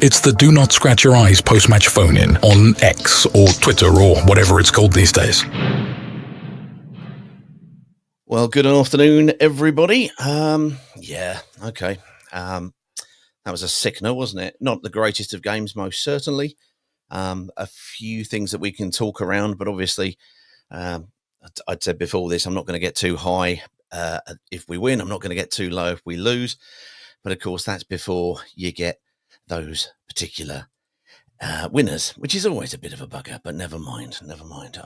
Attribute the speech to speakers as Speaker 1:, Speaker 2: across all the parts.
Speaker 1: It's the Do Not Scratch Your Eyes post-match phone-in on X or Twitter or whatever it's called these days.
Speaker 2: Well, good afternoon, everybody. Okay. That was a sickener, wasn't it? Not the greatest of games, most certainly. A few things that we can talk around, but obviously, I'd said before this, I'm not going to get too high if we win. I'm not going to get too low if we lose. But of course, that's before you get those particular winners, which is always a bit of a bugger, but never mind.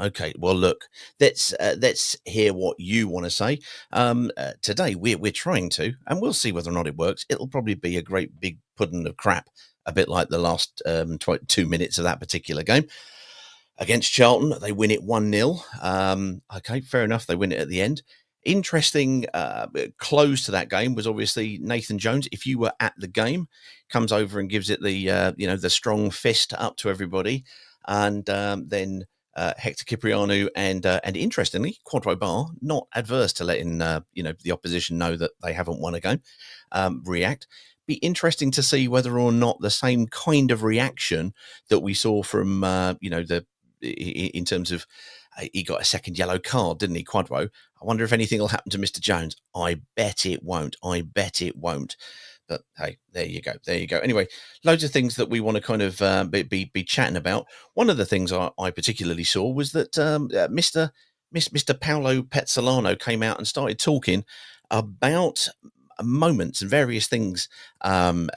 Speaker 2: Okay, well, look, let's hear what you want to say. Today, we're trying to, and we'll see whether or not it works. It'll probably be a great big pudding of crap, a bit like the last 2 minutes of that particular game against Charlton. They win it 1-0. Okay, fair enough. They win it at the end. Interesting close to that game was obviously Nathan Jones. If you were at the game, comes over and gives it the the strong fist up to everybody, and then Hector Cipriano and interestingly Quadro Bar, not adverse to letting the opposition know that they haven't won a game, react. Be interesting to see whether or not the same kind of reaction that we saw from in terms of. He got a second yellow card, didn't he, Quadro? I wonder if anything will happen to Mr. Jones. I bet it won't. But hey, there you go. Anyway, loads of things that we want to kind of be chatting about. One of the things I particularly saw was that Mr. Paolo Pezzolano came out and started talking about moments and various things in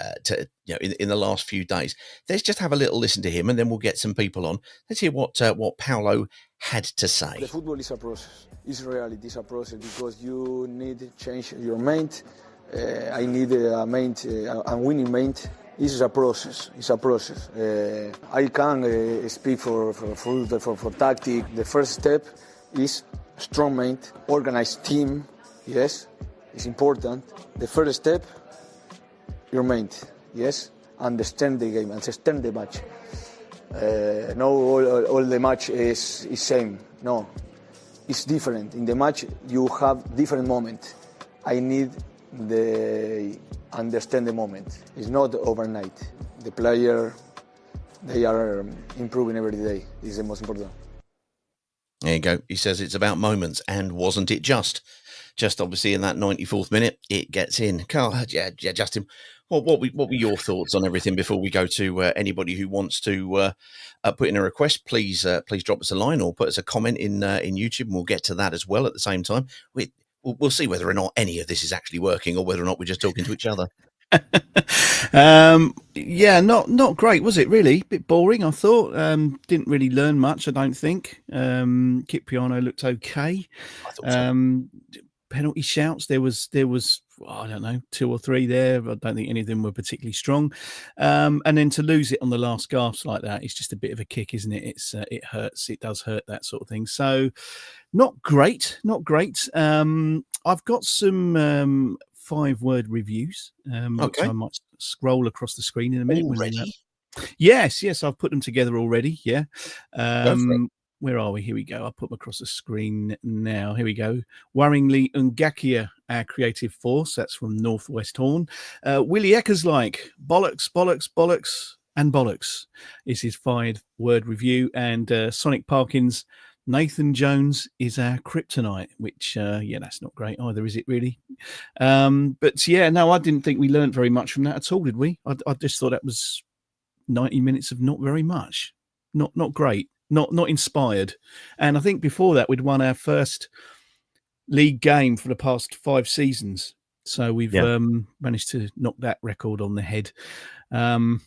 Speaker 2: the last few days. Let's just have a little listen to him, and then we'll get some people on. Let's hear what Paolo had to say.
Speaker 3: The football is a process. It's reality. It's a process because you need to change your mind. I need a winning mind. This is a process. It's a process. I can't speak for tactic. The first step is strong mind, organized team. Yes, it's important. The first step, your mind. Yes, understand the game, understand the match. No, all the match is same. No, it's different. In the match, you have different moment. I need understand the moment. It's not overnight. The player, they are improving every day. It's the most important.
Speaker 2: There you go. He says it's about moments, and wasn't it just obviously in that 94th minute, it gets in. Carl, yeah, Justin. What were your thoughts on everything before we go to anybody who wants to put in a request? Please drop us a line or put us a comment in YouTube, and we'll get to that as well at the same time. We'll see whether or not any of this is actually working, or whether or not we're just talking to each other.
Speaker 4: Not great, was it? Really, a bit boring. I thought didn't really learn much. I don't think. Cipriano looked okay.
Speaker 2: I thought so.
Speaker 4: Penalty shouts. There was I don't know, 2 or 3 there. I don't think any of them were particularly strong. And then to lose it on the last gasp like that, it's just a bit of a kick, isn't it? It hurts. It does hurt, that sort of thing. So not great. I've got some 5-word reviews, which I might scroll across the screen in a minute.
Speaker 2: Already?
Speaker 4: Yes, I've put them together already. Yeah. Where are we? Here we go. I'll put them across the screen now. Here we go. Worryingly Ungakia, our creative force. That's from Northwest Horn. Willie Eckerslike, bollocks, and bollocks is his 5-word review. And Sonic Parkins, Nathan Jones is our kryptonite, which, that's not great either, is it really? But yeah, no, I didn't think we learned very much from that at all, did we? I just thought that was 90 minutes of not very much. Not great. Not inspired. And I think before that, we'd won our first league game for the past 5 seasons. So we've managed to knock that record on the head. I mean,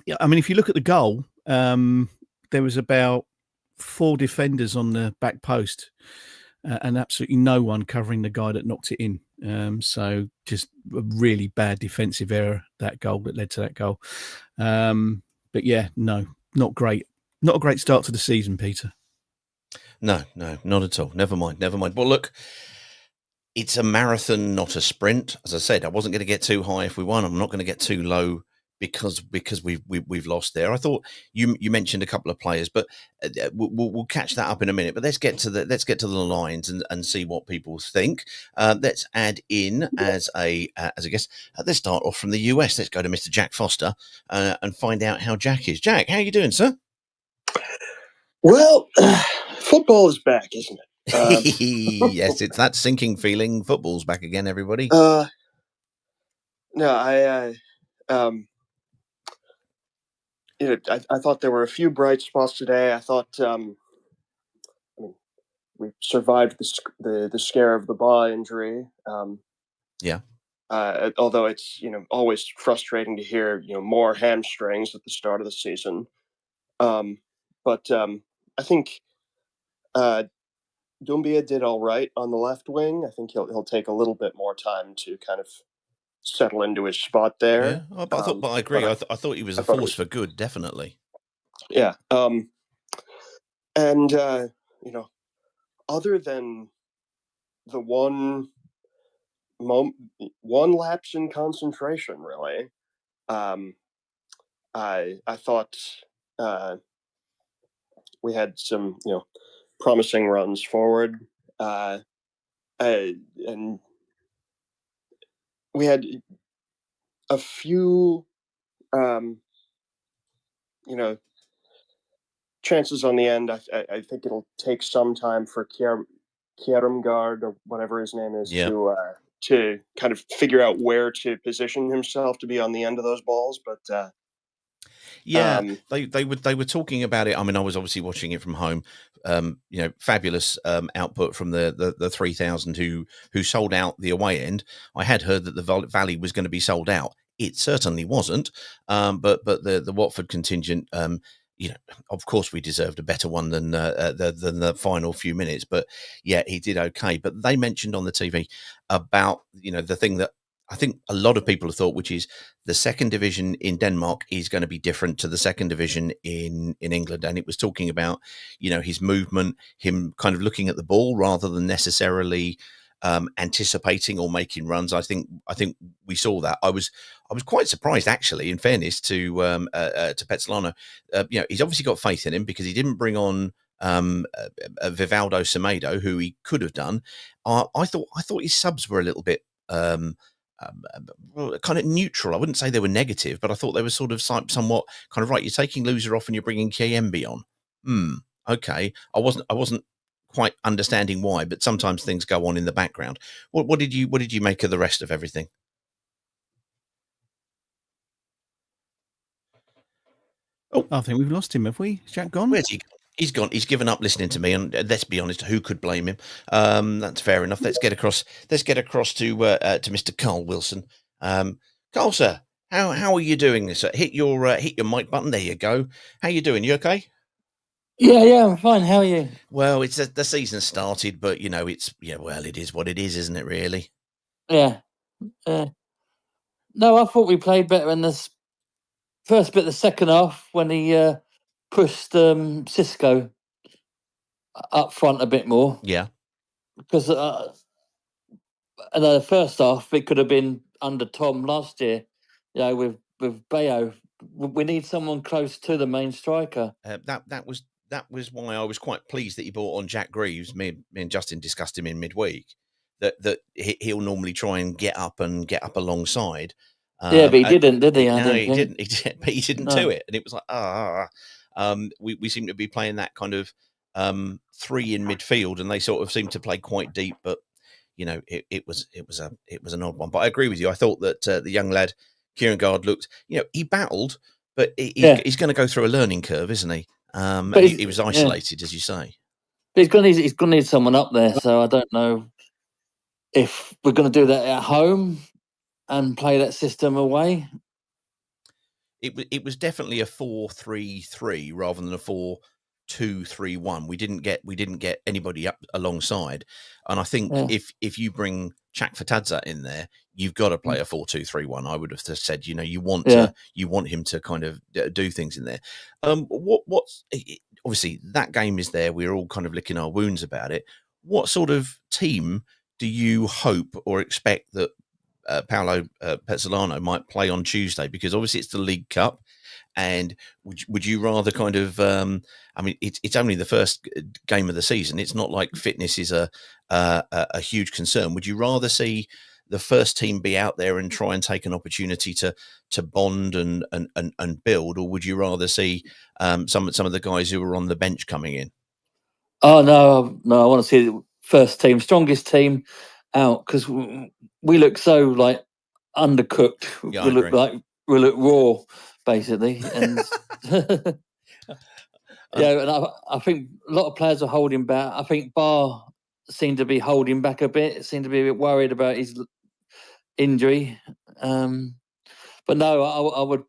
Speaker 4: if you look at the goal, there was about 4 defenders on the back post and absolutely no one covering the guy that knocked it in. So just a really bad defensive error, that goal that led to that goal. But yeah, no, not great. Not a great start to the season, Peter.
Speaker 2: No, not at all. Never mind. Well, look, it's a marathon, not a sprint. As I said, I wasn't going to get too high if we won. I'm not going to get too low because we've lost there. I thought you mentioned a couple of players, but we'll catch that up in a minute. But let's get to the lines and see what people think. Let's add in as a guest. Let's start off from the US. Let's go to Mr. Jack Foster and find out how Jack is. Jack, how are you doing, sir?
Speaker 5: Well, football is back, isn't it?
Speaker 2: Yes, it's that sinking feeling. Football's back again, everybody.
Speaker 5: No, I thought there were a few bright spots today. I thought we survived the scare of the Ba injury.
Speaker 2: Yeah.
Speaker 5: Although it's always frustrating to hear more hamstrings at the start of the season. But I think Doumbia did all right on the left wing. I think he'll take a little bit more time to kind of settle into his spot there.
Speaker 2: Yeah, but I agree. I thought he was a force for good, definitely.
Speaker 5: Yeah. And other than the one lapse in concentration, really, I thought we had some promising runs forward, and we had a few chances on the end. I think it'll take some time for Kierumgaard or whatever his name is to kind of figure out where to position himself to be on the end of those balls, but.
Speaker 2: They were talking about it. I mean, I was obviously watching it from home. Fabulous output from the 3,000 who sold out the away end. I had heard that the Valley was going to be sold out. It certainly wasn't. But the Watford contingent, of course, we deserved a better one than the final few minutes. But yeah, he did okay. But they mentioned on the TV about the thing that I think a lot of people have thought, which is the second division in Denmark is going to be different to the second division in England. And it was talking about, his movement, him kind of looking at the ball rather than necessarily anticipating or making runs. I think we saw that. I was quite surprised, actually, in fairness to Petzolano. He's obviously got faith in him because he didn't bring on Vivaldo Semedo, who he could have done. I thought his subs were a little bit kind of neutral. I wouldn't say they were negative, but I thought they were sort of somewhat kind of right. You're taking Loser off and you're bringing Kiembe on. Okay. I wasn't quite understanding why, but sometimes things go on in the background. What did you make of the rest of everything?
Speaker 4: Oh, I think we've lost him. Have we? Is Jack gone?
Speaker 2: Where's he gone? He's gone. He's given up listening to me, and let's be honest, who could blame him? That's fair enough. Let's get across to Mr. Carl Wilson. Carl, sir, how are you doing this? Hit your mic button. There you go. How you doing? You okay?
Speaker 6: Yeah, I'm fine. How are you?
Speaker 2: Well, it's the season started, but it is what it is, isn't it? Really?
Speaker 6: Yeah. No, I thought we played better in this first bit of the second half when he pushed Cisco up front a bit more.
Speaker 2: Yeah.
Speaker 6: Because in the first half, it could have been under Tom last year, with Bayo. We need someone close to the main striker.
Speaker 2: That was why I was quite pleased that he brought on Jack Greaves. Me and Justin discussed him in midweek. That he'll normally try and get up alongside.
Speaker 6: But he didn't, did he?
Speaker 2: No, he didn't. But he didn't do it, and it was like we seem to be playing that kind of three in midfield, and they sort of seem to play quite deep. But it was an odd one. But I agree with you. I thought that the young lad Kierumgaard looked, he battled, but he's going to go through a learning curve, isn't he? But he was isolated, as you say.
Speaker 6: But he's going to need someone up there. So I don't know if we're going to do that at home and play that system away.
Speaker 2: It was definitely a 4-3-3 rather than a 4-2-3-1. We didn't get anybody up alongside, and I think if you bring Chak Fatadza in there, you've got to play a 4-2-3-1. I would have said, you want him to kind of do things in there. What's obviously that game is there. We're all kind of licking our wounds about it. What sort of team do you hope or expect that Paolo Pezzolano might play on Tuesday, because obviously it's the League Cup. And would you rather kind of? I mean, it's only the first game of the season. It's not like fitness is a huge concern. Would you rather see the first team be out there and try and take an opportunity to bond and build, or would you rather see some of the guys who are on the bench coming in?
Speaker 6: Oh no, I want to see the first team, strongest team out, because we look so like undercooked.
Speaker 2: Yeah,
Speaker 6: we look raw, basically, and yeah, and I think a lot of players are holding back. I think Barr seemed to be holding back a bit. Seemed to be a bit worried about his injury. But no, I would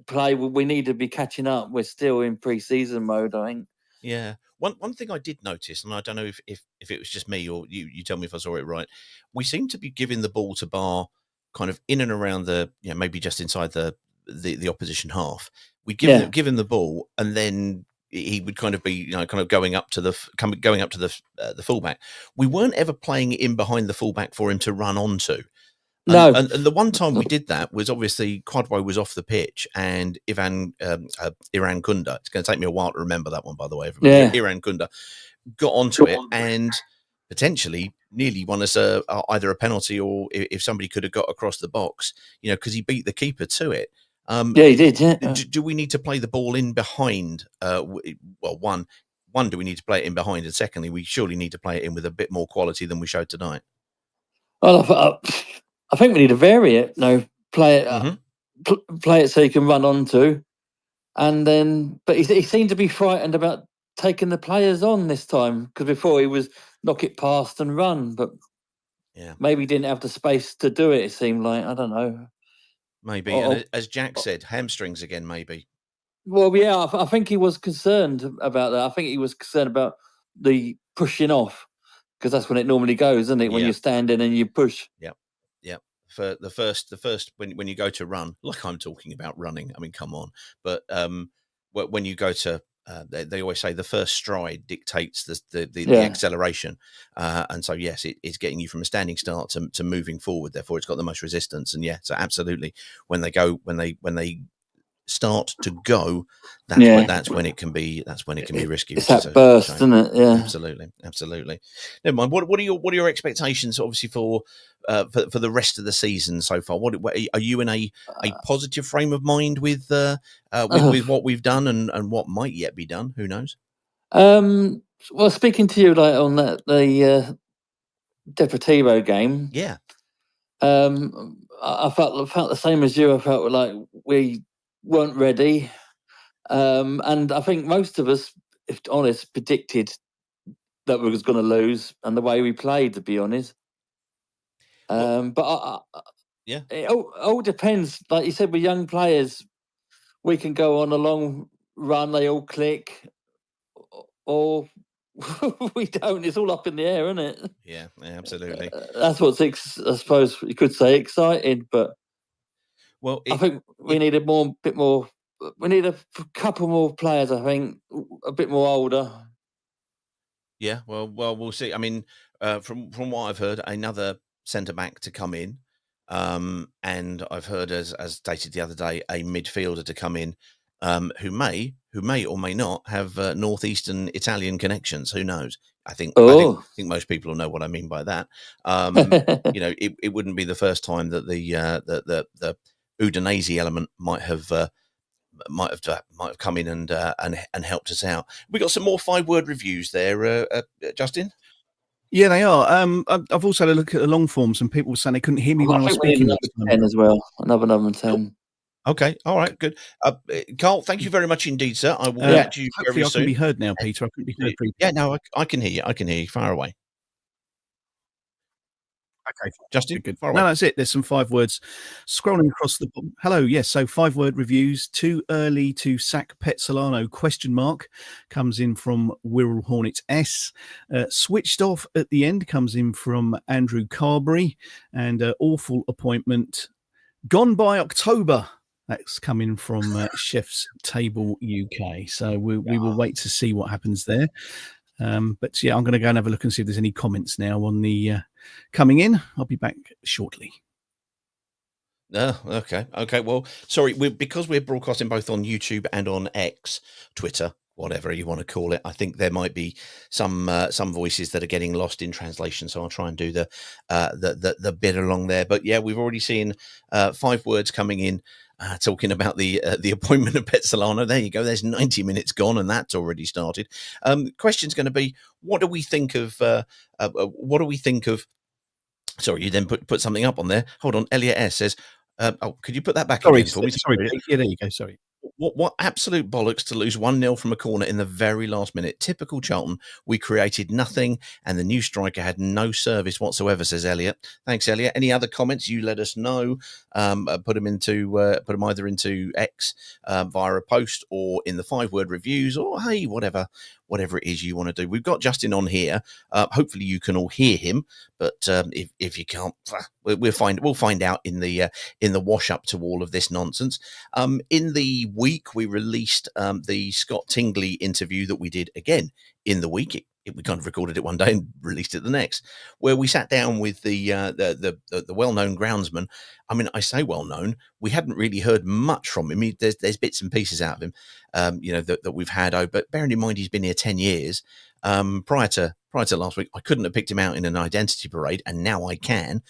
Speaker 6: play. We need to be catching up. We're still in pre-season mode, I think.
Speaker 2: Yeah. One thing I did notice, and I don't know if it was just me or you tell me if I saw it right, we seem to be giving the ball to Barr kind of in and around the, maybe just inside the opposition half. We'd give him the ball, and then he would kind of be, kind of going up to the fullback. We weren't ever playing it in behind the fullback for him to run onto.
Speaker 6: No,
Speaker 2: and the one time we did that was obviously Quadwo was off the pitch, and Iran Kunda. It's going to take me a while to remember that one, by the way.
Speaker 6: Yeah.
Speaker 2: Iran Kunda got onto it and potentially nearly won us either a penalty, or if somebody could have got across the box, because he beat the keeper to it.
Speaker 6: Yeah, he did. Yeah.
Speaker 2: Do we need to play the ball in behind? Well, one, do we need to play it in behind, and secondly, we surely need to play it in with a bit more quality than we showed tonight.
Speaker 6: Well, I think we need to vary it. Play it, play it so you can run onto, and then. But he seemed to be frightened about taking the players on this time, because before he was knock it past and run, but maybe he didn't have the space to do it. It seemed like, I don't know.
Speaker 2: Maybe, and as Jack said, hamstrings again, maybe.
Speaker 6: Well, yeah, I think he was concerned about that. I think he was concerned about the pushing off, because that's when it normally goes, isn't it? When you're standing and you push.
Speaker 2: Yeah. For the first when you go to run, like I'm talking about running. I mean, come on. But when you go to, they always say the first stride dictates the acceleration, and so yes, it's getting you from a standing start to moving forward. Therefore, it's got the most resistance. And so absolutely, when they start to go, that's when it can be risky.
Speaker 6: It's that burst, isn't it? Yeah,
Speaker 2: absolutely. Never mind. What are your expectations, obviously, for the rest of the season so far? What are you in a positive frame of mind with what we've done and what might yet be done? Who knows?
Speaker 6: Well, speaking to you like on the Deportivo game, I felt the same as you. I felt like we weren't ready, and I think most of us, if honest, predicted that we was going to lose, and the way we played, to be honest. But it all depends. Like you said, with young players, we can go on a long run, they all click, or we don't. It's all up in the air, isn't it?
Speaker 2: Yeah, absolutely.
Speaker 6: That's what's I suppose you could say exciting, but I think we need bit more. We need a couple more players. I think a bit more older.
Speaker 2: Yeah, well, we'll see. I mean, from what I've heard, another centre back to come in, and I've heard, as stated the other day, a midfielder to come in, who may or may not have northeastern Italian connections. Who knows? I think most people will know what I mean by that. It wouldn't be the first time that the Udinese element might have come in and helped us out. We got some more 5-word reviews there, Justin.
Speaker 4: Yeah, they are. I've also had a look at the long forms, and people were saying they couldn't hear me when I was speaking.
Speaker 6: Number 10 as well. Another number 10.
Speaker 2: Okay, all right, good. Carl, thank you very much indeed, sir. I will catch you very soon.
Speaker 4: I can be heard now, Peter. I couldn't be heard previously.
Speaker 2: Yeah, no, I can hear you. I can hear you. Far away. Okay, Justin,
Speaker 4: good.
Speaker 2: No,
Speaker 4: that's it. There's some 5 words scrolling across the bottom. Hello, yes. So 5-word reviews. Too early to sack Pezzolano? ? Comes in from Wirral Hornet S. Switched off at the end comes in from Andrew Carberry, and awful appointment. Gone by October. That's coming from Chef's Table UK. So we will wait to see what happens there. But yeah, I'm going to go and have a look and see if there's any comments now on the coming in. I'll be back shortly.
Speaker 2: Oh, okay. Well, sorry, because we're broadcasting both on YouTube and on X, Twitter, whatever you want to call it. I think there might be some voices that are getting lost in translation, so I'll try and do the bit along there. But yeah, we've already seen 5 words coming in. Talking about the appointment of Petzolano. There you go. There's 90 minutes gone, and that's already started. Question's going to be, what do we think of? Sorry, you then put something up on there. Hold on. Elliot S says, could you put that back again for me?
Speaker 4: Sorry. Yeah, there you go. Sorry.
Speaker 2: What absolute bollocks to lose 1-0 from a corner in the very last minute. Typical Charlton. We created nothing, and the new striker had no service whatsoever, says Elliot. Thanks, Elliot. Any other comments? You let us know. Put them either into X via a post or in the 5-word reviews, or hey, whatever it is you want to do. We've got Justin on here. Hopefully you can all hear him, but if you can't, we'll find out in the wash up to all of this nonsense. In the week, we released the Scott Tingley interview that we did again in the week. We kind of recorded it one day and released it the next, where we sat down with the well-known groundsman. I mean, I say well-known. We hadn't really heard much from him. There's bits and pieces out of him, that we've had. But bearing in mind he's been here 10 years. Prior to last week, I couldn't have picked him out in an identity parade, and now I can.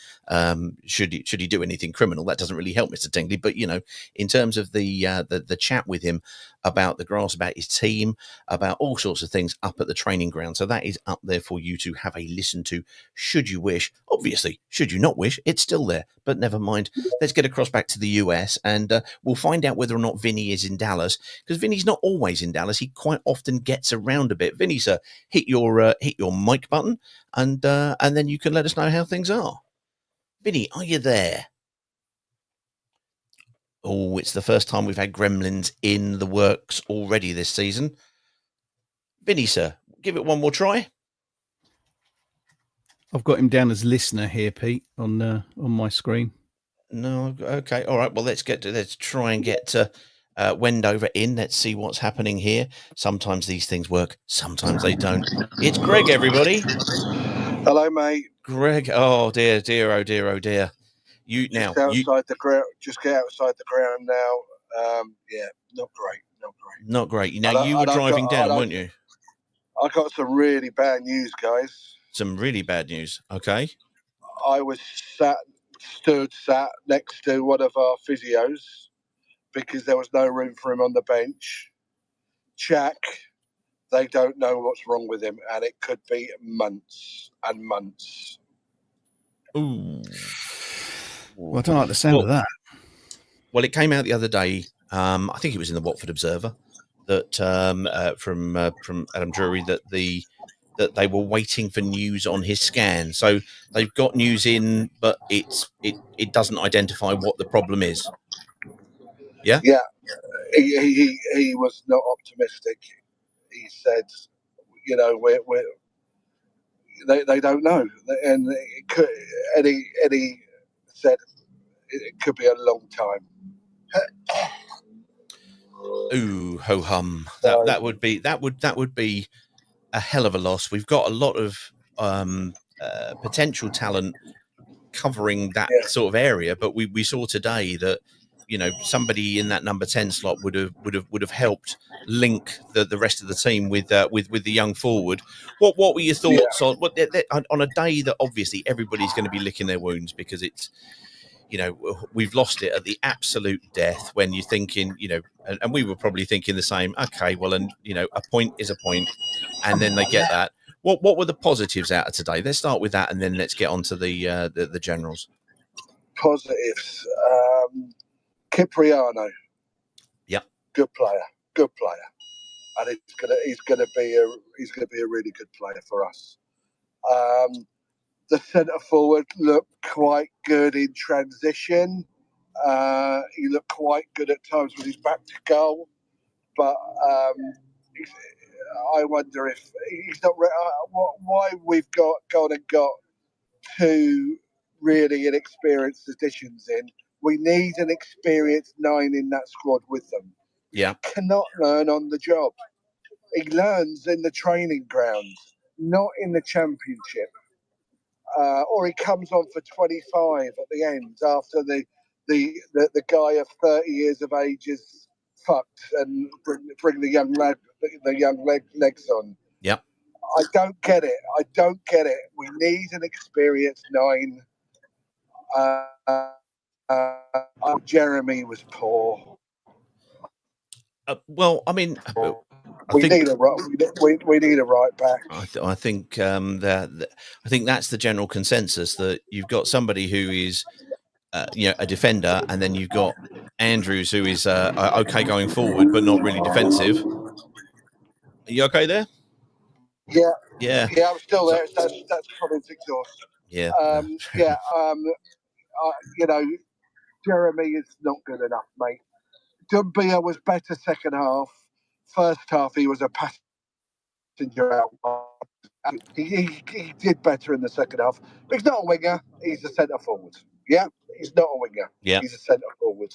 Speaker 2: Should he do anything criminal, that doesn't really help Mr. Tingley. But in terms of the chat with him about the grass, about his team, about all sorts of things up at the training ground, so that is up there for you to have a listen to, should you wish. Obviously, should you not wish, it's still there. But never mind. Let's get across back to the US, and we'll find out whether or not Vinny is in Dallas, because Vinny's not always in Dallas. He quite often gets around a bit. Vinny, sir, hit your mic button, and then you can let us know how things are. Vinny, are you there? Oh, it's the first time we've had gremlins in the works already this season. Vinny, sir, give it one more try.
Speaker 4: I've got him down as listener here, Pete, on my screen.
Speaker 2: No, okay, all right. Well, let's try and get Wendover in. Let's see what's happening here. Sometimes these things work, sometimes they don't. It's Greg, everybody.
Speaker 7: Hello, mate.
Speaker 2: Greg. Oh dear, oh dear. Just get outside the
Speaker 7: ground now. Yeah, not great.
Speaker 2: Not great. Now, you were driving down, weren't you?
Speaker 7: I got some really bad news, guys.
Speaker 2: Some really bad news. Okay.
Speaker 7: I was stood next to one of our physios because there was no room for him on the bench. Jack, they don't know what's wrong with him, and it could be months and months.
Speaker 2: Ooh.
Speaker 4: Well, I don't like the sound of that.
Speaker 2: Well, it came out the other day. I think it was in the Watford Observer that from Adam Drury that they were waiting for news on his scan. So they've got news in, but it doesn't identify what the problem is. Yeah.
Speaker 7: Yeah. He was not optimistic. He said, they don't know, and it could. Eddie said it could be a long time.
Speaker 2: Ooh, ho hum. That would be a hell of a loss. We've got a lot of potential talent covering that sort of area, but we saw today that somebody in that number 10 slot would have helped link the rest of the team with the young forward. What were your thoughts on a day that obviously everybody's going to be licking their wounds because it's we've lost it at the absolute death, when you're thinking, and we were probably thinking the same. Okay, well, and a point is a point, and then they get that. What were the positives out of today? Let's start with that, and then let's get on to the generals.
Speaker 7: Positives. Cipriano.
Speaker 2: Yeah.
Speaker 7: Good player, and he's gonna be a really good player for us. The centre forward looked quite good in transition. He looked quite good at times with his back to goal, but I wonder if he's not. Why we've got 2 really inexperienced additions in. We need an experienced 9 in that squad with them.
Speaker 2: Yeah.
Speaker 7: He cannot learn on the job. He learns in the training ground, not in the championship. Or he comes on for 25 at the end after the guy of 30 years of age is fucked and bring the young legs on.
Speaker 2: Yep.
Speaker 7: I don't get it. We need an experienced 9. Jeremy was poor.
Speaker 2: Well, I mean,
Speaker 7: we need a right back.
Speaker 2: I think I think that's the general consensus, that you've got somebody who is a defender, and then you've got Andrews, who is okay going forward but not really defensive. Are you okay there?
Speaker 7: Yeah, I'm still there. That's comments exhaust.
Speaker 2: Yeah.
Speaker 7: Jeremy is not good enough, mate. Dumbia was better second half. First half, he was a passenger out. He did better in the second half. But he's not a winger. He's a centre forward. Yeah, he's not a winger.
Speaker 2: Yeah,
Speaker 7: he's a centre forward.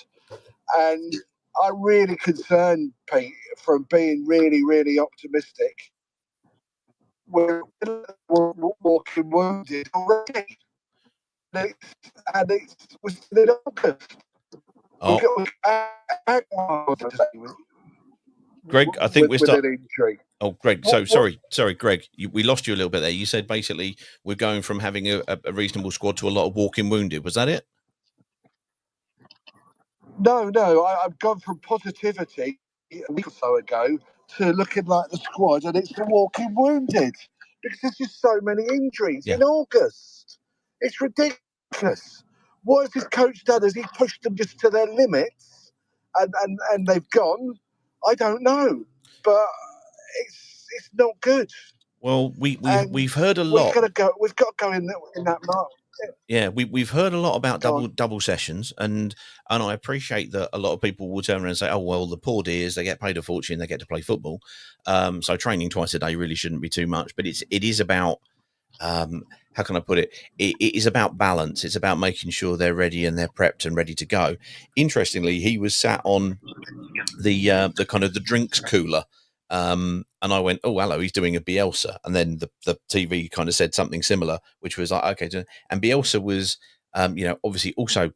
Speaker 7: And I'm really concerned, Pete, from being really, really optimistic. We're walking wounded already. And we're still in August.
Speaker 2: Greg, I think we're
Speaker 7: starting.
Speaker 2: Oh, Greg, sorry, Greg, we lost you a little bit there. You said basically we're going from having a reasonable squad to a lot of walking wounded. Was that it?
Speaker 7: No, I've gone from positivity a week or so ago to looking like the squad, and it's the walking wounded, because there's just so many injuries in August. It's ridiculous. What has this coach done? Has he pushed them just to their limits, and they've gone? I don't know, but it's not good.
Speaker 2: Well, we've heard a lot.
Speaker 7: We've got to go in that mark.
Speaker 2: Yeah, we've heard a lot about double sessions, and I appreciate that a lot of people will turn around and say, "Oh well, the poor dears, they get paid a fortune, they get to play football, so training twice a day really shouldn't be too much." But it is about how can I put it? It is about balance. It's about making sure they're ready and they're prepped and ready to go. Interestingly, he was sat on the kind of the drinks cooler. And I went, oh, hello, he's doing a Bielsa. And then the TV kind of said something similar, which was like, okay. And Bielsa was, obviously also,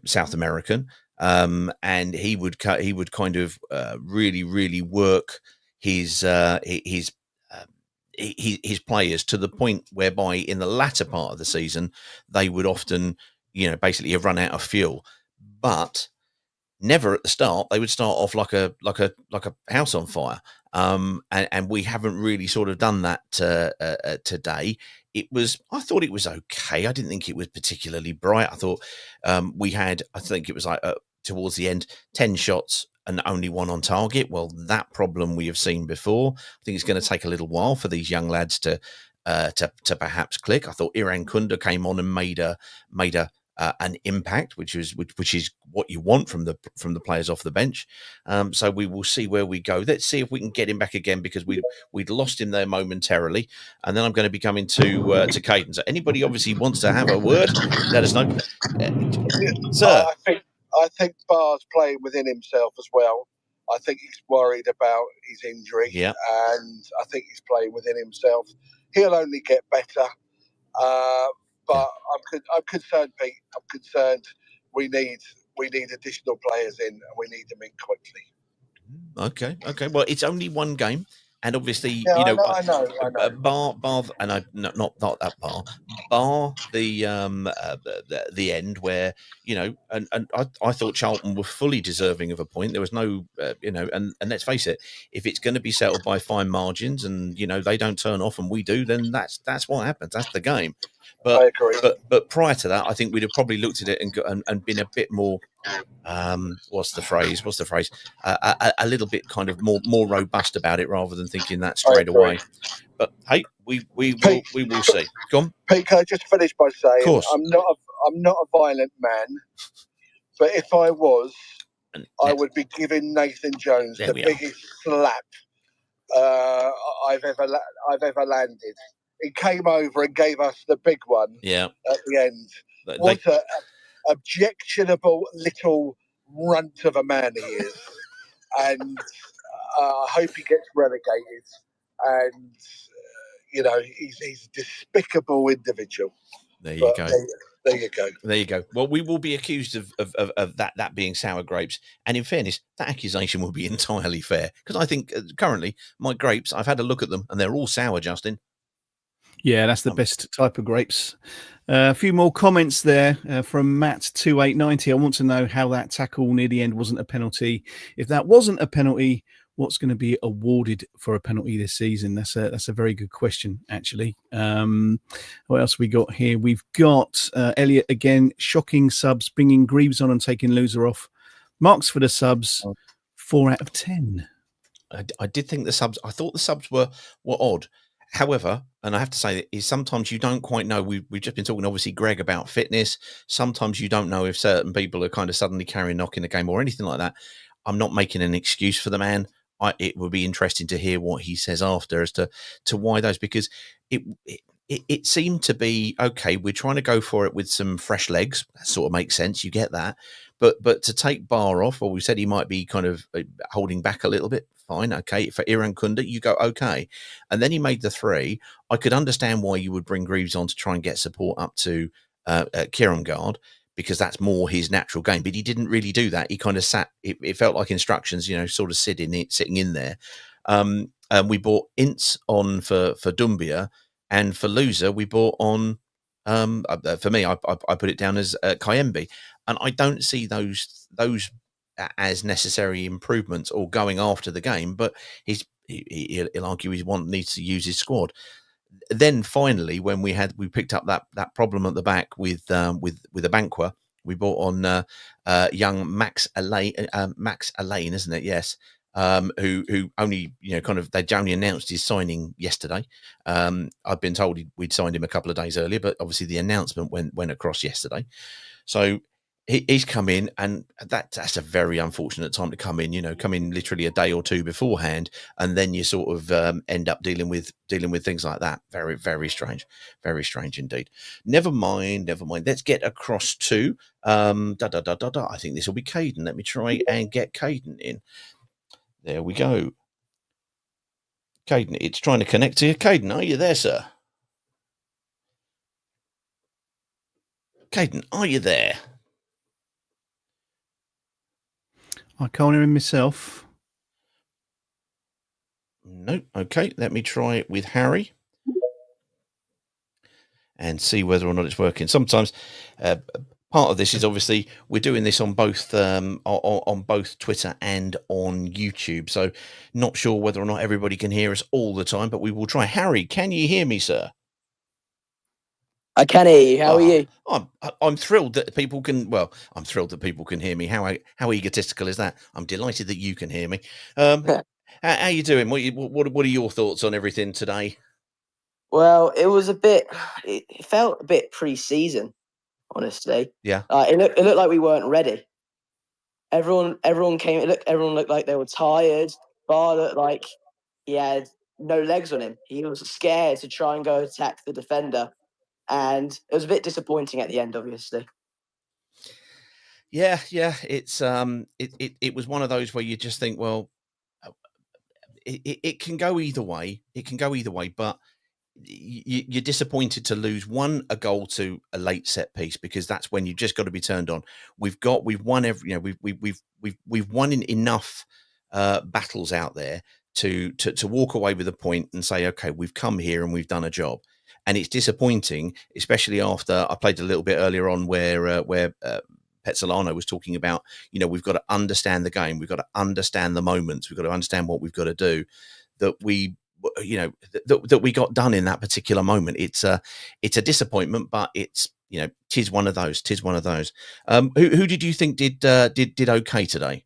Speaker 2: South American. And he would kind of really, really work his players to the point whereby in the latter part of the season, they would often, basically have run out of fuel. But never at the start. They would start off like a house on fire. And we haven't really sort of done that today. I thought it was okay. I didn't think it was particularly bright. I thought we had, I think it was like towards the end, 10 shots and only 1 on target. Well, that problem we have seen before. I think it's going to take a little while for these young lads to perhaps click. I thought Iran Kunda came on and made an impact, which is what you want from the players off the bench. So we will see where we go. Let's see if we can get him back again, because we'd lost him there momentarily. And then I'm going to be coming to Caden. So anybody obviously wants to have a word, let us know. Sir,
Speaker 7: I think Barr's playing within himself as well. I think he's worried about his injury, and I think he's playing within himself. He'll only get better. But I'm concerned, Pete. I'm concerned. We need additional players in, and we need them in quickly.
Speaker 2: Okay. Well, it's only one game, and obviously,
Speaker 7: I know.
Speaker 2: Bar, and not that bar. Bar the end where and I thought Charlton were fully deserving of a point. There was no, and let's face it, if it's going to be settled by fine margins, and they don't turn off and we do, then that's what happens. That's the game. But,
Speaker 7: I agree.
Speaker 2: But prior to that, I think we'd have probably looked at it and been a bit more, what's the phrase? A little bit kind of more robust about it, rather than thinking that straight away. But hey, we will see. Go on,
Speaker 7: Pete. Can I just finish by saying,
Speaker 2: of course,
Speaker 7: I'm not a violent man, but if I was, I would be giving Nathan Jones the biggest slap I've ever landed. He came over and gave us the big one at the end. What an objectionable little runt of a man he is. And I hope he gets relegated. And, he's a despicable individual.
Speaker 2: There you go.
Speaker 7: There you go.
Speaker 2: There you go. Well, we will be accused of that being sour grapes. And in fairness, that accusation will be entirely fair. Because I think currently my grapes, I've had a look at them and they're all sour, Justin.
Speaker 4: Yeah, that's the best type of grapes. A few more comments there from Matt2890. I want to know how that tackle near the end wasn't a penalty. If that wasn't a penalty, what's going to be awarded for a penalty this season? That's a very good question, actually. What else we got here? We've got Elliot again. Shocking subs, bringing Greaves on and taking Loser off. Marks for the subs, 4 out of 10.
Speaker 2: I did think the subs. I thought the subs were odd. However, and I have to say that is sometimes you don't quite know. We've just been talking, obviously, Greg, about fitness. Sometimes you don't know if certain people are kind of suddenly carrying knock in the game or anything like that. I'm not making an excuse for the man. It would be interesting to hear what he says after as to why those, because it seemed to be, okay, we're trying to go for it with some fresh legs. That sort of makes sense. You get that. But to take Bar off, or we said he might be kind of holding back a little bit. Fine, okay. For Iran Kunda, you go, okay. And then he made the 3. I could understand why you would bring Greaves on to try and get support up to Kierkegaard, because that's more his natural game. But he didn't really do that. He kind of sat, it felt like instructions, sort of sitting in there. And we bought Ince on for Dumbia, and for Loser, we bought on, for me, I put it down as Kayembe. And I don't see those as necessary improvements or going after the game, but he'll argue he needs to use his squad. Then finally, when we picked up that problem at the back with a Banqua, we brought on young Max Alain, isn't it? Yes. Who only they'd only announced his signing yesterday. I've been told we'd signed him a couple of days earlier, but obviously the announcement went across yesterday. So he's come in, and that's a very unfortunate time to come in. Come in literally a day or two beforehand, and then you sort of end up dealing with things like that. Very, very strange indeed. Never mind. Let's get across to I think this will be Caden. Let me try and get Caden in. There we go. Caden, it's trying to connect to you. Caden, are you there, sir? Caden, are you there?
Speaker 4: I can't hear him myself.
Speaker 2: No. Okay, let me try it with Harry and see whether or not it's working. Sometimes part of this is obviously we're doing this on both Twitter and on YouTube, so not sure whether or not everybody can hear us all the time, but we will try. Harry, can you hear me, sir?
Speaker 8: I can hear you. How are you?
Speaker 2: I'm thrilled that people can. Well, I'm thrilled that people can hear me. How egotistical is that? I'm delighted that you can hear me. How you doing? What are your thoughts on everything today?
Speaker 8: Well, it was it felt a bit pre-season, honestly.
Speaker 2: Yeah.
Speaker 8: It looked like we weren't ready. Everyone came. Everyone looked like they were tired. Bar looked like he had no legs on him. He was scared to try and go attack the defender, and it was a bit disappointing at the end, obviously.
Speaker 2: Yeah. It's it was one of those where you just think, well, it can go either way. But you're disappointed to lose a goal to a late set piece, because that's when you've just got to be turned on. We've won we've won enough battles out there to walk away with a point and say, okay, we've come here and we've done a job. And it's disappointing, especially after I played a little bit earlier on where Petzolano was talking about, we've got to understand the game, we've got to understand the moments, we've got to understand what we've got to do. That we got done in that particular moment. It's a disappointment, but it's tis one of those. Who did you think did okay today?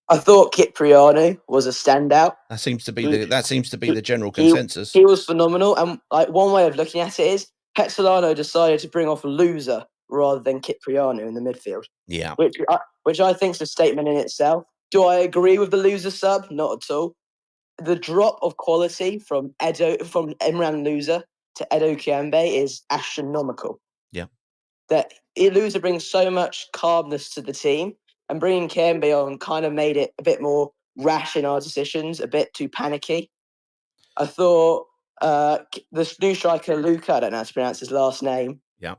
Speaker 8: I thought Cipriano was a standout.
Speaker 2: That seems to be the general consensus.
Speaker 8: He was phenomenal, and one way of looking at it is Petzolano decided to bring off a Loser rather than Cipriano in the midfield.
Speaker 2: Yeah,
Speaker 8: which I think is a statement in itself. Do I agree with the Loser sub? Not at all. The drop of quality from Emran Loser to Edo Kiambe is astronomical.
Speaker 2: Yeah,
Speaker 8: that Loser brings so much calmness to the team, and bringing Kiambe on kind of made it a bit more rash in our decisions, a bit too panicky. I thought the new striker Luca, I don't know how to pronounce his last name.
Speaker 2: Yeah.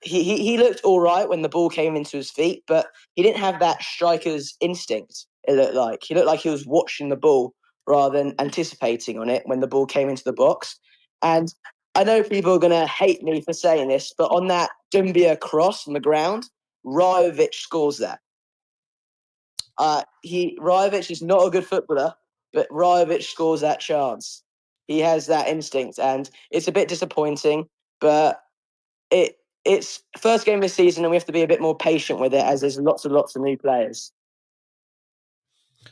Speaker 8: He looked all right when the ball came into his feet, but he didn't have that striker's instinct. It looked like he was watching the ball rather than anticipating on it when the ball came into the box. And I know people are going to hate me for saying this, but on that Dumbia cross on the ground, Rajovic scores that. Rajovic is not a good footballer, but Rajovic scores that chance. He has that instinct, and it's a bit disappointing, but it's first game of the season, and we have to be a bit more patient with it as there's lots of new players.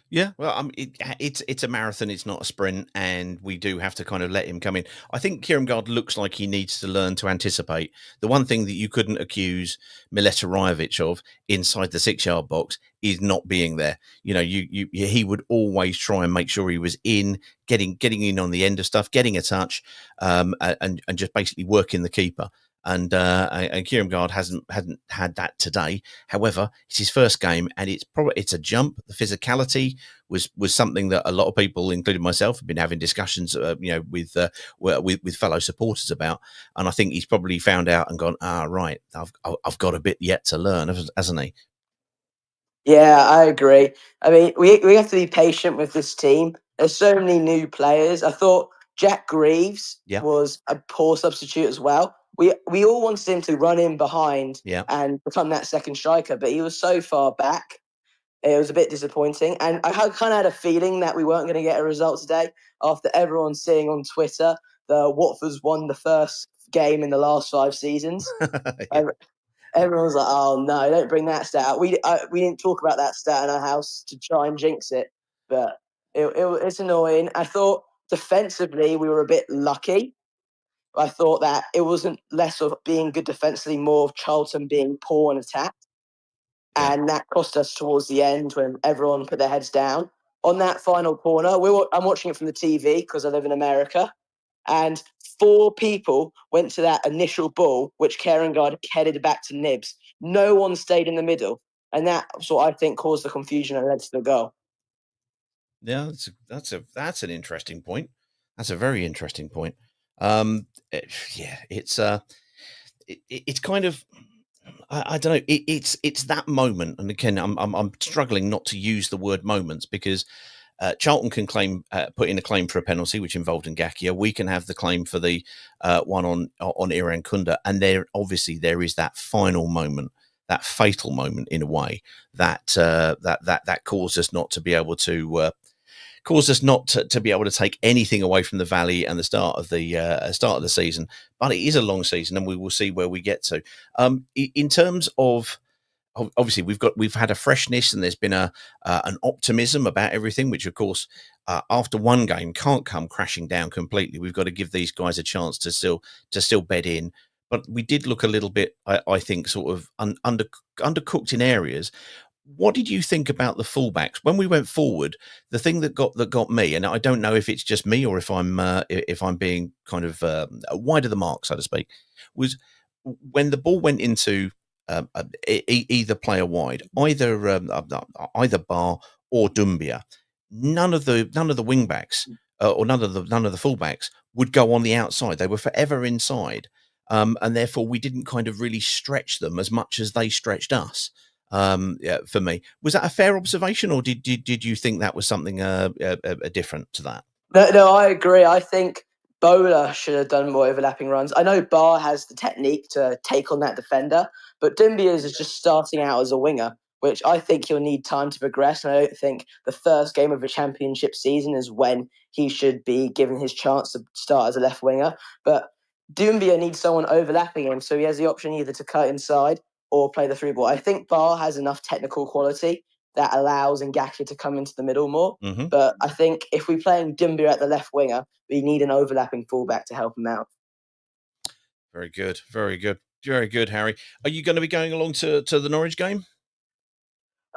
Speaker 2: Yeah, well, it's a marathon, it's not a sprint, and we do have to kind of let him come in. I think Kierkegaard looks like he needs to learn to anticipate. The one thing that you couldn't accuse Mileta Rajovic of inside the 6-yard box is not being there. You know, he would always try and make sure he was in, getting in on the end of stuff, getting a touch, and just basically working the keeper. And Kierkegaard hadn't had that today. However, it's his first game, and it's a jump. The physicality was something that a lot of people, including myself, have been having discussions, with fellow supporters about. And I think he's probably found out and gone, right, I've got a bit yet to learn, hasn't he?
Speaker 8: Yeah, I agree. I mean, we have to be patient with this team. There's so many new players. I thought Jack Greaves was a poor substitute as well. We all wanted him to run in behind and become that second striker, but he was so far back. It was a bit disappointing. And I kind of had a feeling that we weren't going to get a result today after everyone seeing on Twitter the Watford's won the first game in the last 5 seasons. Everyone was like, "Oh no, don't bring that stat out." We didn't talk about that stat in our house to try and jinx it, but it's annoying. I thought defensively we were a bit lucky. I thought that it wasn't less of being good defensively, more of Charlton being poor in attack. Yeah. And that cost us towards the end when everyone put their heads down. On that final corner, I'm watching it from the TV because I live in America, and 4 people went to that initial ball, which Kierkegaard headed back to Nibs. No one stayed in the middle, and that's what I think caused the confusion and led to the goal.
Speaker 2: Yeah, that's an interesting point. That's a very interesting point. It's kind of, I don't know. It's that moment, and again, I'm struggling not to use the word moments because Charlton can put in a claim for a penalty which involved Ngakia. We can have the claim for the one on Iran Kunda, and there is that final moment, that fatal moment in a way that caused us not to be able to. Caused us not to be able to take anything away from the Valley and the start of the season, but it is a long season, and we will see where we get to. In terms of obviously, we've had a freshness, and there's been an optimism about everything, which of course, after one game, can't come crashing down completely. We've got to give these guys a chance to still bed in. But we did look a little bit, I think, sort of undercooked in areas. What did you think about the fullbacks when we went forward? The thing that got me, and I don't know if it's just me or if I'm being kind of wide of the mark, so to speak, was when the ball went into either player wide, either Bar or Dumbia. None of the wing backs or none of the fullbacks would go on the outside. They were forever inside, and therefore we didn't kind of really stretch them as much as they stretched us. For me, was that a fair observation, or did you think that was something different to that?
Speaker 8: No, I agree. I think Bowler should have done more overlapping runs. I know Barr has the technique to take on that defender, but Dumbias is just starting out as a winger, which I think he'll need time to progress. And I don't think the first game of a championship season is when he should be given his chance to start as a left winger. But Dumbia needs someone overlapping him, so he has the option either to cut inside or play the through ball. I think Barr has enough technical quality that allows Ngakia to come into the middle more. Mm-hmm. But I think if we're playing Dumbia at the left winger, we need an overlapping fullback to help him out.
Speaker 2: Very good. Very good. Very good, Harry. Are you going to be going along to the Norwich game?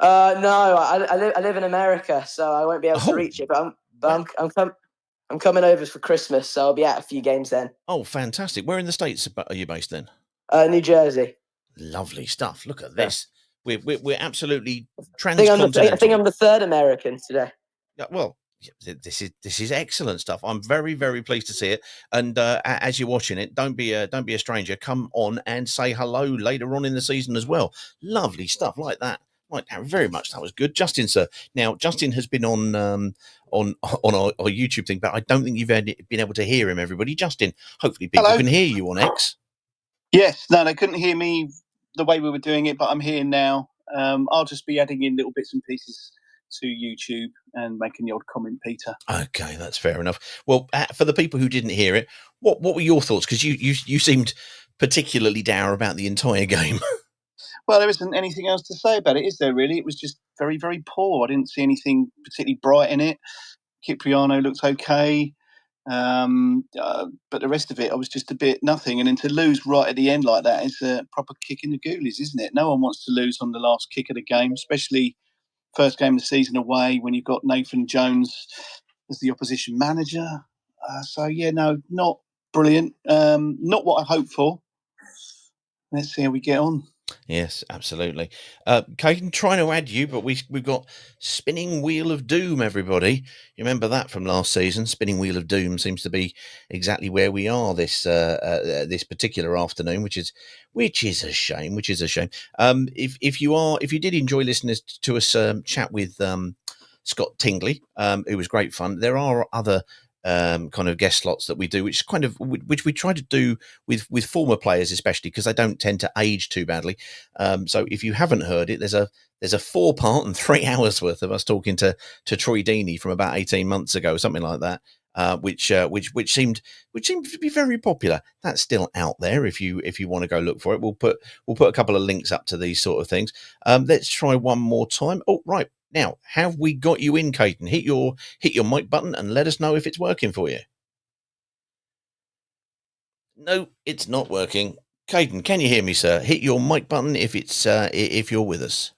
Speaker 8: No, I live in America, so I won't be able to reach it. But I'm coming over for Christmas, so I'll be at a few games then.
Speaker 2: Oh, fantastic. Where in the States are you based then?
Speaker 8: New Jersey.
Speaker 2: Lovely stuff. Look at this. We're absolutely transcontinental.
Speaker 8: I think I'm the third American today.
Speaker 2: Yeah, well, this is excellent stuff. I'm very, very pleased to see it. And as you're watching it, don't be a stranger. Come on and say hello later on in the season as well. Lovely stuff like that. Like very much. That was good, Justin, sir. Now Justin has been on our YouTube thing, but I don't think you've been able to hear him. Everybody, Justin. Hopefully, people can hear you on X.
Speaker 9: Yes, no, they couldn't hear me the way we were doing it, but I'm here now. I'll just be adding in little bits and pieces to YouTube and making the odd comment, Peter.
Speaker 2: Okay, that's fair enough. Well, for the people who didn't hear it, what were your thoughts? Because you seemed particularly dour about the entire game.
Speaker 9: Well, there isn't anything else to say about it, is there, really? It was just very, very poor. I didn't see anything particularly bright in it. Cipriano looked okay. But the rest of it, I was just a bit nothing. And then to lose right at the end like that is a proper kick in the goolies, isn't it? No one wants to lose on the last kick of the game, especially first game of the season away when you've got Nathan Jones as the opposition manager. Not brilliant. Not what I hoped for. Let's see how we get on.
Speaker 2: Yes, absolutely. Caden, trying to add you, but we've got Spinning Wheel of Doom, everybody. You remember that from last season? Spinning Wheel of Doom seems to be exactly where we are this particular afternoon, which is a shame. If you did enjoy listening to us chat with Scott Tingley, it was great fun. There are other kind of guest slots that we do, which we try to do with former players, especially because they don't tend to age too badly. So if you haven't heard it, there's a 4-part and 3 hours worth of us talking to Troy Deeney from about 18 months ago, something like that. Which seemed to be very popular. That's still out there if you want to go look for it. We'll put a couple of links up to these sort of things. Let's try one more time. Oh, right. Now, have we got you in, Caden? Hit your mic button and let us know if it's working for you. No, it's not working. Caden, can you hear me, sir? Hit your mic button if you're with us.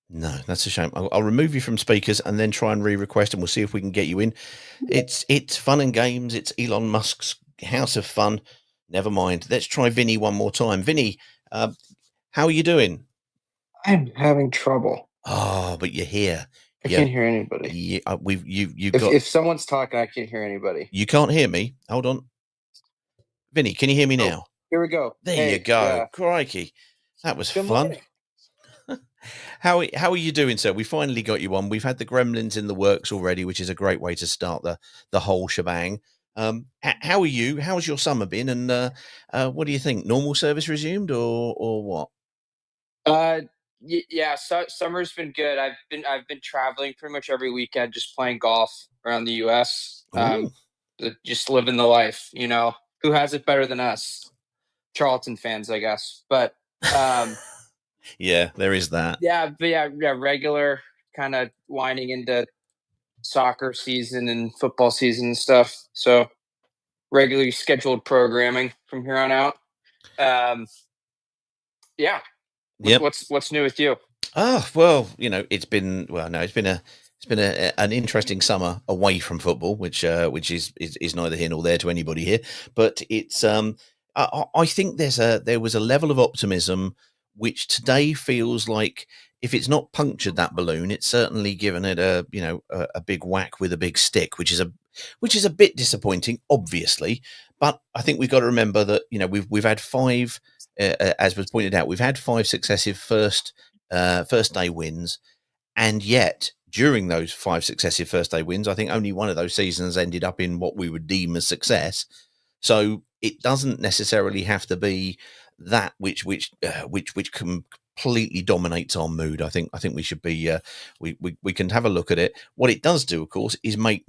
Speaker 2: No, that's a shame. I'll remove you from speakers and then try and re-request, and we'll see if we can get you in. It's fun and games. It's Elon Musk's house of fun. Never mind. Let's try Vinny one more time. Vinny, how are you doing?
Speaker 10: I'm having trouble.
Speaker 2: Oh, but you're here.
Speaker 10: I can't hear anybody.
Speaker 2: Yeah,
Speaker 10: if someone's talking, I can't hear anybody.
Speaker 2: You can't hear me? Hold on. Vinny, can you hear me now?
Speaker 10: Here we go.
Speaker 2: There you go. Yeah. Crikey. That was fun. Morning. How are you doing, sir? We finally got you on. We've had the Gremlins in the works already, which is a great way to start the whole shebang. How are you? How's your summer been? And what do you think? Normal service resumed or what?
Speaker 10: Yeah, summer's been good. I've been traveling pretty much every weekend, just playing golf around the U.S. Just living the life. You know, who has it better than us? Charlton fans, I guess. But
Speaker 2: yeah, there is that.
Speaker 10: Yeah, regular kind of winding into soccer season and football season and stuff. So regularly scheduled programming from here on out. Yeah.
Speaker 2: Yep.
Speaker 10: What's new with you?
Speaker 2: Oh, well, it's been an interesting summer away from football, which is neither here nor there to anybody here. But it's I think there was a level of optimism which today feels like if it's not punctured that balloon, it's certainly given it a big whack with a big stick, which is a bit disappointing, obviously. But I think we've got to remember that we've had 5. As was pointed out, we've had 5 successive first day wins, and yet during those 5 successive first day wins, I think only one of those seasons ended up in what we would deem as success. So it doesn't necessarily have to be that which completely dominates our mood. I think we should be we can have a look at it. What it does do, of course, is make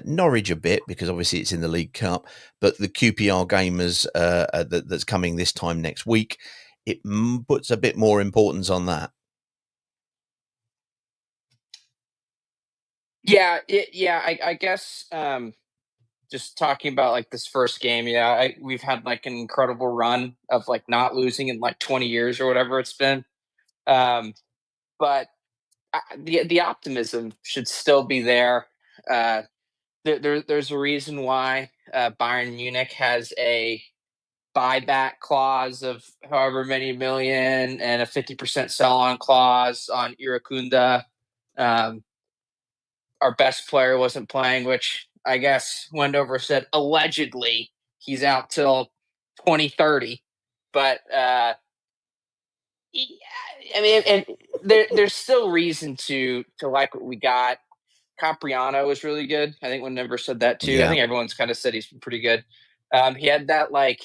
Speaker 2: Norwich a bit, because obviously it's in the League Cup, but the QPR game that's coming this time next week, it puts a bit more importance on that.
Speaker 10: Yeah, I guess just talking about like this first game, we've had like an incredible run of like not losing in like 20 years or whatever it's been. But the optimism should still be there. There's a reason why Bayern Munich has a buyback clause of however many million and a 50% sell-on clause on Irakunda. our best player wasn't playing, which I guess Wendover said allegedly he's out till 2030. But I mean, and there's still reason to like what we got. Capriano was really good. I think Wendover said that too. I think everyone's kind of said he's been pretty good. He had that like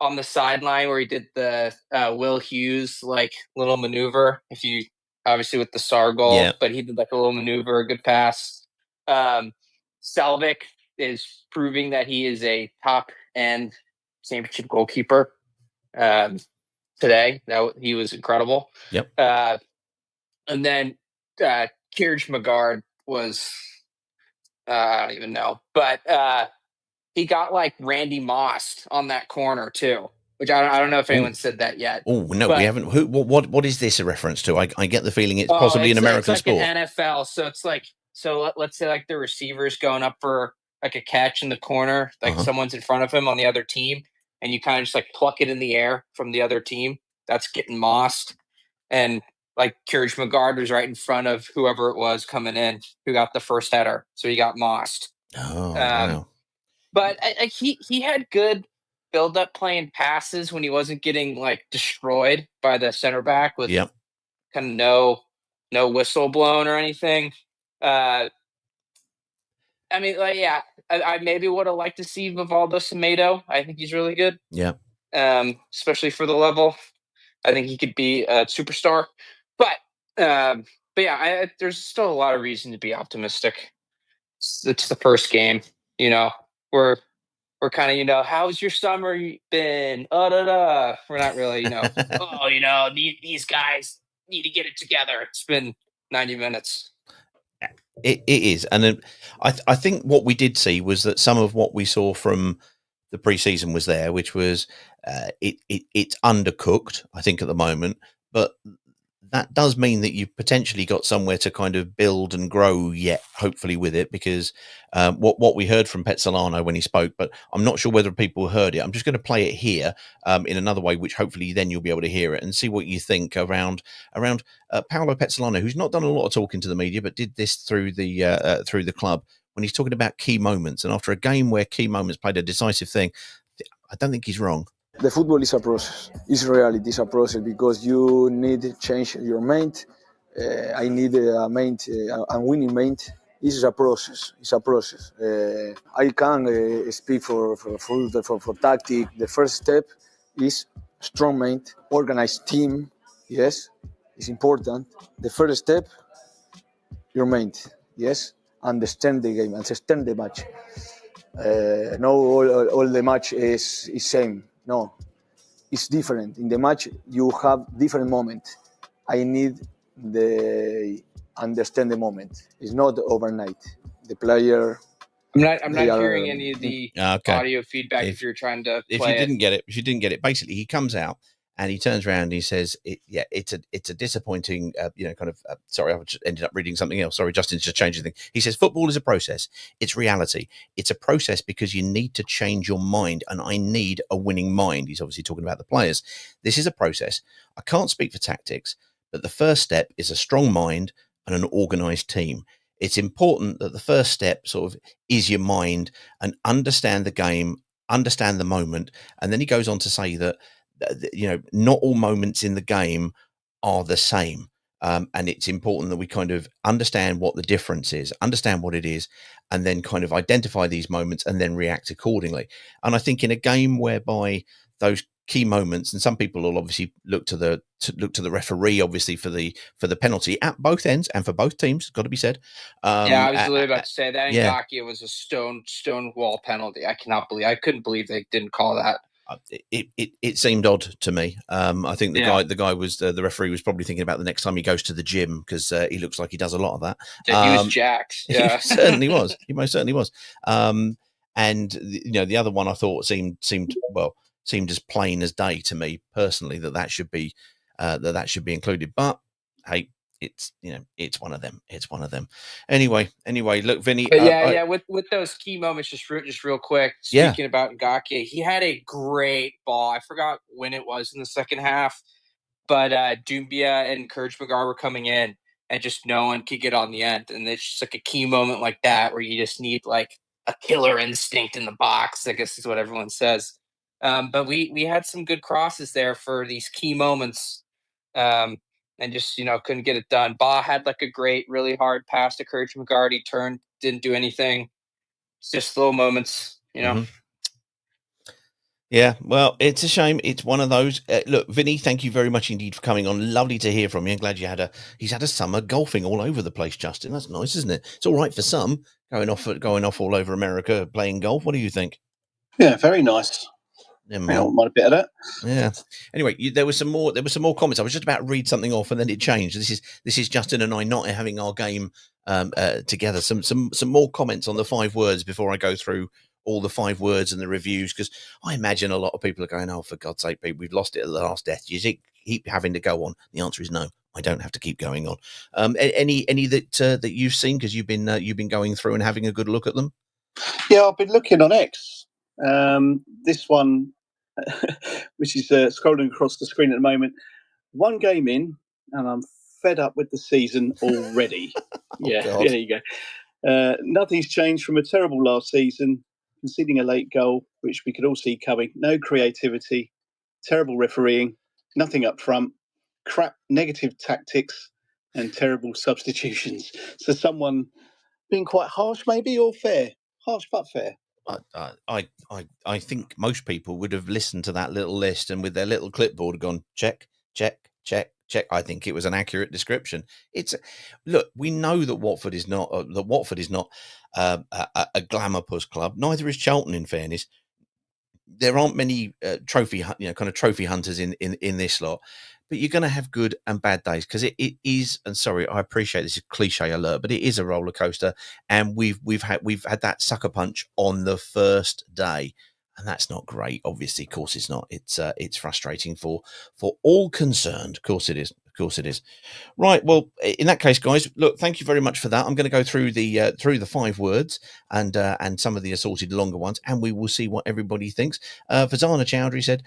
Speaker 10: on the sideline where he did the Will Hughes like little maneuver. If you obviously with the SAR goal, but he did like a little maneuver, a good pass. Selvik is proving that he is a top end championship goalkeeper. Today, he was incredible.
Speaker 2: Yep.
Speaker 10: And then Kierge Magard was I don't even know, but he got like Randy Moss on that corner too, which I don't know if anyone said that yet.
Speaker 2: Oh no, we haven't. What is this a reference to? I get the feeling it's possibly an American
Speaker 10: it's like
Speaker 2: sport.
Speaker 10: An NFL, so it's like let's say like the receiver's going up for like a catch in the corner, like someone's in front of him on the other team, and you kind of just like pluck it in the air from the other team. That's getting mossed, and like Kierge Magard was right in front of whoever it was coming in who got the first header, so he got mossed.
Speaker 2: Oh, wow.
Speaker 10: But he had good build-up playing passes when he wasn't getting like destroyed by the center back with kind of no whistle blown or anything. I mean, like, yeah, I maybe would have liked to see Vivaldo Semedo. I think he's really good.
Speaker 2: Yeah.
Speaker 10: Especially for the level. I think he could be a superstar. But yeah, there's still a lot of reason to be optimistic. It's the first game, you know. We're kind of, you know, how's your summer been? We're not really, you know, these guys need to get it together. It's been 90 minutes.
Speaker 2: It is. And I think what we did see was that some of what we saw from the preseason was there, which was it's undercooked, I think, at the moment. But that does mean that you've potentially got somewhere to kind of build and grow yet, hopefully, with it, because what we heard from Pezzolano when he spoke, but I'm not sure whether people heard it. I'm just going to play it here in another way, which hopefully then you'll be able to hear it and see what you think around Paolo Pezzolano, who's not done a lot of talking to the media, but did this through the club when he's talking about key moments. And after a game where key moments played a decisive thing, I don't think he's wrong.
Speaker 3: The football is a process. It's reality. It's a process because you need to change your mind. I need a mind, a winning mind. This is a process. It's a process. I can't speak for tactic. The first step is strong mind, organized team. Yes, it's important. The first step, your mind. Yes, understand the game, understand the match. No, all the match is same. No, it's different. In the match, you have different moments. I need the understand the moment. It's not overnight. The player.
Speaker 10: I'm not hearing any of the audio feedback. If you're trying to,
Speaker 2: if you didn't get it, basically he comes out and he turns around and he says, it's a disappointing, sorry, I just ended up reading something else. Sorry, Justin's just changing things. He says, football is a process. It's reality. It's a process because you need to change your mind, and I need a winning mind. He's obviously talking about the players. This is a process. I can't speak for tactics, but the first step is a strong mind and an organized team. It's important that the first step sort of is your mind and understand the game, understand the moment. And then he goes on to say that, not all moments in the game are the same. And it's important that we kind of understand what the difference is, understand what it is, and then kind of identify these moments and then react accordingly. And I think in a game whereby those key moments, and some people will obviously look to the referee, obviously for the penalty at both ends and for both teams, got to be said.
Speaker 10: I was literally about to say that. Ngakia was a stone wall penalty. I couldn't believe they didn't call that.
Speaker 2: It seemed odd to me. I think the guy was the referee was probably thinking about the next time he goes to the gym, because he looks like he does a lot of that.
Speaker 10: He was jacked. Yeah,
Speaker 2: he certainly was. He most certainly was. And the other one I thought seemed as plain as day to me personally that should be included. But hey, it's one of them. It's one of them. Anyway, look, Vinny.
Speaker 10: With those key moments, just real quick. Speaking about Ngakia, he had a great ball. I forgot when it was in the second half, but Doumbia and Kierge Magard were coming in, and just no one could get on the end. And it's just like a key moment like that where you just need like a killer instinct in the box, I guess is what everyone says. But we had some good crosses there for these key moments, and just couldn't get it done. Ba had like a great, really hard pass to Courage McGarty, turned, didn't do anything. It's just little moments,
Speaker 2: Mm-hmm. Yeah, well, it's a shame. It's one of those. Look, Vinny, thank you very much indeed for coming on. Lovely to hear from you. I'm glad he's had a summer golfing all over the place, Justin. That's nice, isn't it? It's all right for some going off all over America playing golf. What do you think?
Speaker 9: Yeah, very nice. I don't mind a bit of that.
Speaker 2: Yeah. Anyway, there were some more comments. I was just about to read something off, and then it changed. This is Justin and I not having our game together. Some more comments on the 5 words before I go through all the 5 words and the reviews, because I imagine a lot of people are going, "Oh, for God's sake, Pete, we've lost it at the last death. Do you keep having to go on?" The answer is no. I don't have to keep going on. Any that you've seen, because you've been going through and having a good look at them?
Speaker 9: Yeah, I've been looking on X. This one, which is scrolling across the screen at the moment. 1 game in, and I'm fed up with the season already. Yeah, there you go. Nothing's changed from a terrible last season, conceding a late goal, which we could all see coming. No creativity, terrible refereeing, nothing up front, crap negative tactics, and terrible substitutions. So someone being quite harsh, maybe, or fair? Harsh but fair.
Speaker 2: I think most people would have listened to that little list and with their little clipboard gone check, check, check, check. I think it was an accurate description. Look, we know that Watford is not a glamour puss club. Neither is Charlton, in fairness. There aren't many trophy hunters in this lot, but you're going to have good and bad days, because it is. And sorry, I appreciate this is a cliche alert, but it is a roller coaster, and we've had that sucker punch on the first day, and that's not great. Obviously, of course, it's not. It's frustrating for all concerned. Of course, it is. Of course, it is. Right. Well, in that case, guys, look, thank you very much for that. I'm going to go through the 5 words and some of the assorted longer ones, and we will see what everybody thinks. Fazana Chowdhury said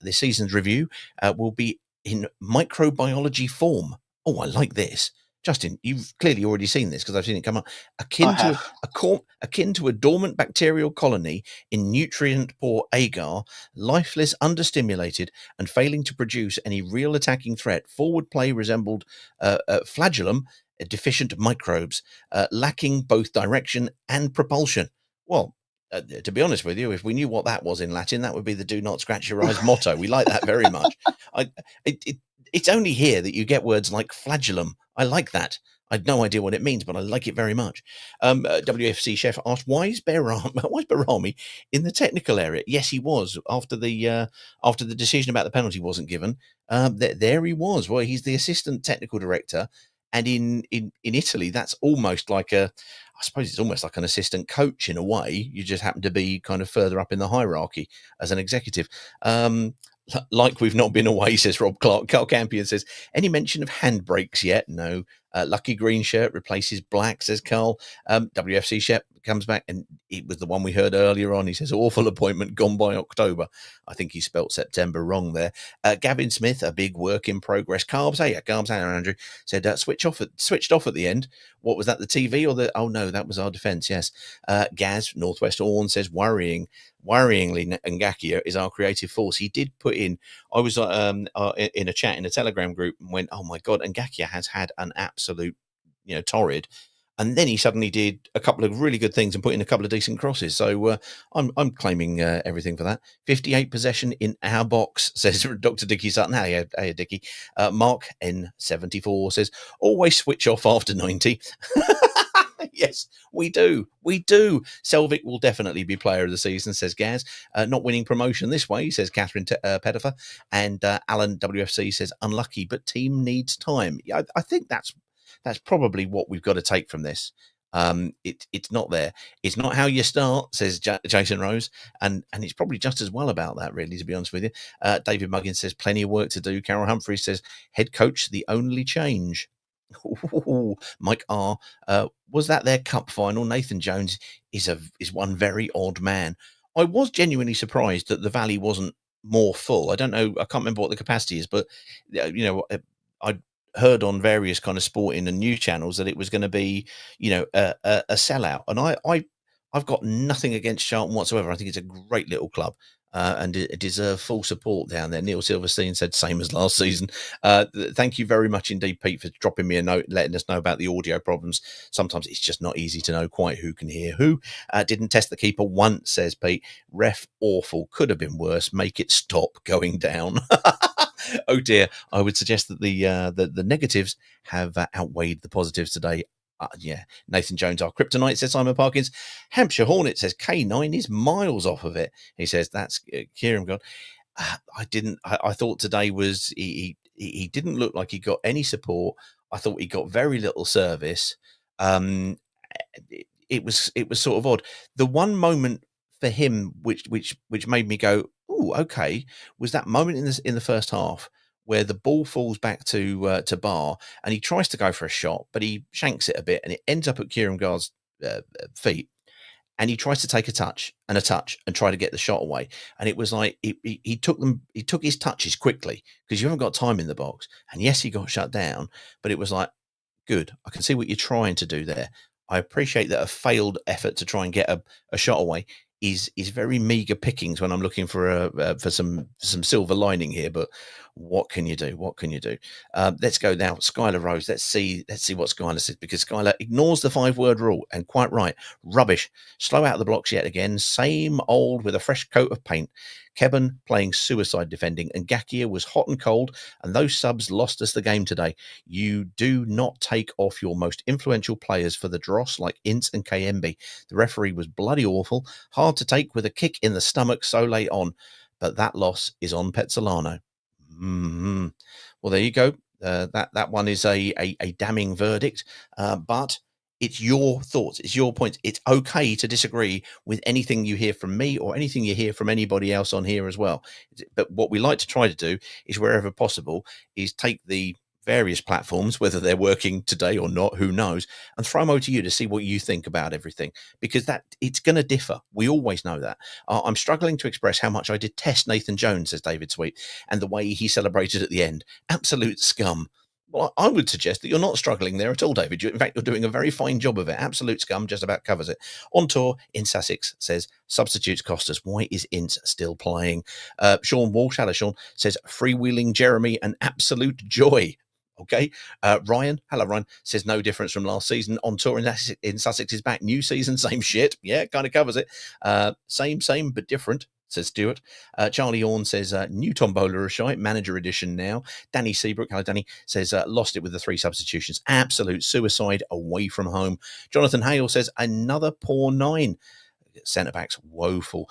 Speaker 2: this season's review will be in microbiology form. Oh, I like this. Justin, you've clearly already seen this because I've seen it come up. Akin to a dormant bacterial colony in nutrient-poor agar, lifeless, understimulated, and failing to produce any real attacking threat. Forward play resembled flagellum, deficient microbes, lacking both direction and propulsion. Well, to be honest with you, if we knew what that was in Latin, that would be the "Do not scratch your eyes" motto. We like that very much. It's only here that you get words like flagellum. I like that. I had no idea what it means, but I like it very much. WFC Chef asked, why is Barami in the technical area? Yes, he was after the decision about the penalty wasn't given. There he was. Well, he's the assistant technical director. And in Italy, that's almost like I suppose it's almost like an assistant coach in a way. You just happen to be kind of further up in the hierarchy as an executive. Like we've not been away, says Rob Clark. Carl Campion says, any mention of handbrakes yet? No. Lucky green shirt replaces black, says Carl. WFC Shep comes back, and it was the one we heard earlier on. He says, awful appointment gone by October. I think he spelt September wrong there. Gavin Smith, a big work in progress. Carbs, Andrew, said, switched off at the end. What was that, the TV or the... Oh, no, that was our defence, yes. Gaz, Northwest Orn, says, worryingly, Ngakia is our creative force. He did put in... I was in a chat in a Telegram group and went, oh, my God, Ngakia has had an absolute, torrid. And then he suddenly did a couple of really good things and put in a couple of decent crosses. So I'm claiming everything for that. 58 possession in our box, says Dr. Dickie Sutton. Hey, Dickie. Mark N74 says, always switch off after 90. Yes, we do. Selvik will definitely be player of the season, says Gaz. Not winning promotion this way, says Catherine Pettifer. And Alan WFC says, unlucky, but team needs time. Yeah, I think that's probably what we've got to take from this. It's not there. It's not how you start, says Jason Rose, and it's probably just as well about that, really, to be honest with you. David Muggins says plenty of work to do. Carol Humphreys says head coach the only change. Ooh, Mike R, was that their cup final? Nathan Jones is one very odd man. I was genuinely surprised that the Valley wasn't more full. I don't know. I can't remember what the capacity is, but heard on various kind of sporting and news channels that it was going to be, a sellout. And I've got nothing against Charlton whatsoever. I think it's a great little club. And it deserves full support down there. Neil Silverstein said same as last season. Thank you very much indeed, Pete, for dropping me a note and letting us know about the audio problems. Sometimes it's just not easy to know quite who can hear who. Didn't test the keeper once, says Pete. Ref awful. Could have been worse. Make it stop going down. Oh dear. I would suggest that the negatives have outweighed the positives today. Nathan Jones, our kryptonite, says Simon Parkins. Hampshire Hornet says K9 is miles off of it. He says that's Kieran gone. I thought today was he didn't look like he got any support. I thought he got very little service. It was sort of odd. The one moment for him which made me go, oh, okay, was that moment in the first half where the ball falls back to Barr and he tries to go for a shot, but he shanks it a bit and it ends up at Kieran Gard's feet. And he tries to take a touch and try to get the shot away. And it was like he took his touches quickly because you haven't got time in the box. And yes, he got shut down, but it was like, good. I can see what you're trying to do there. I appreciate that a failed effort to try and get a shot away is very meager pickings when I'm looking for some silver lining here. But what can you do? What can you do? Let's go now. Skylar Rose. Let's see what Skylar says, because Skylar ignores the 5-word rule, and quite right. Rubbish. Slow out the blocks yet again. Same old with a fresh coat of paint. Kebban playing suicide defending, and Gakia was hot and cold, and those subs lost us the game today. You do not take off your most influential players for the dross like Ince and KMB. The referee was bloody awful, hard to take with a kick in the stomach so late on, but that loss is on Pezzolano. Mm-hmm. Well, there you go. That one is a damning verdict, but it's your thoughts. It's your points. It's okay to disagree with anything you hear from me or anything you hear from anybody else on here as well. But what we like to try to do is, wherever possible, is take the various platforms, whether they're working today or not, who knows, and throw them over to you to see what you think about everything, because that it's going to differ. We always know that. I'm struggling to express how much I detest Nathan Jones, says David Sweet, and the way he celebrated at the end. Absolute scum. Well, I would suggest that you're not struggling there at all, David. In fact, you're doing a very fine job of it. Absolute scum just about covers it. On tour in Sussex says, substitutes cost us. Why is Ince still playing? Sean Walsh, hello, Sean, says, freewheeling Jeremy, an absolute joy. Okay. Ryan, hello, Ryan, says, no difference from last season. On tour in Sussex is back. New season, same shit. Yeah, kind of covers it. Same, but different, says Stuart. Charlie Orn says, new Tombola shite, manager edition now. Danny Seabrook, hello Danny, says, lost it with the 3 substitutions. Absolute suicide away from home. Jonathan Hale says, another poor 9. Centre-backs woeful.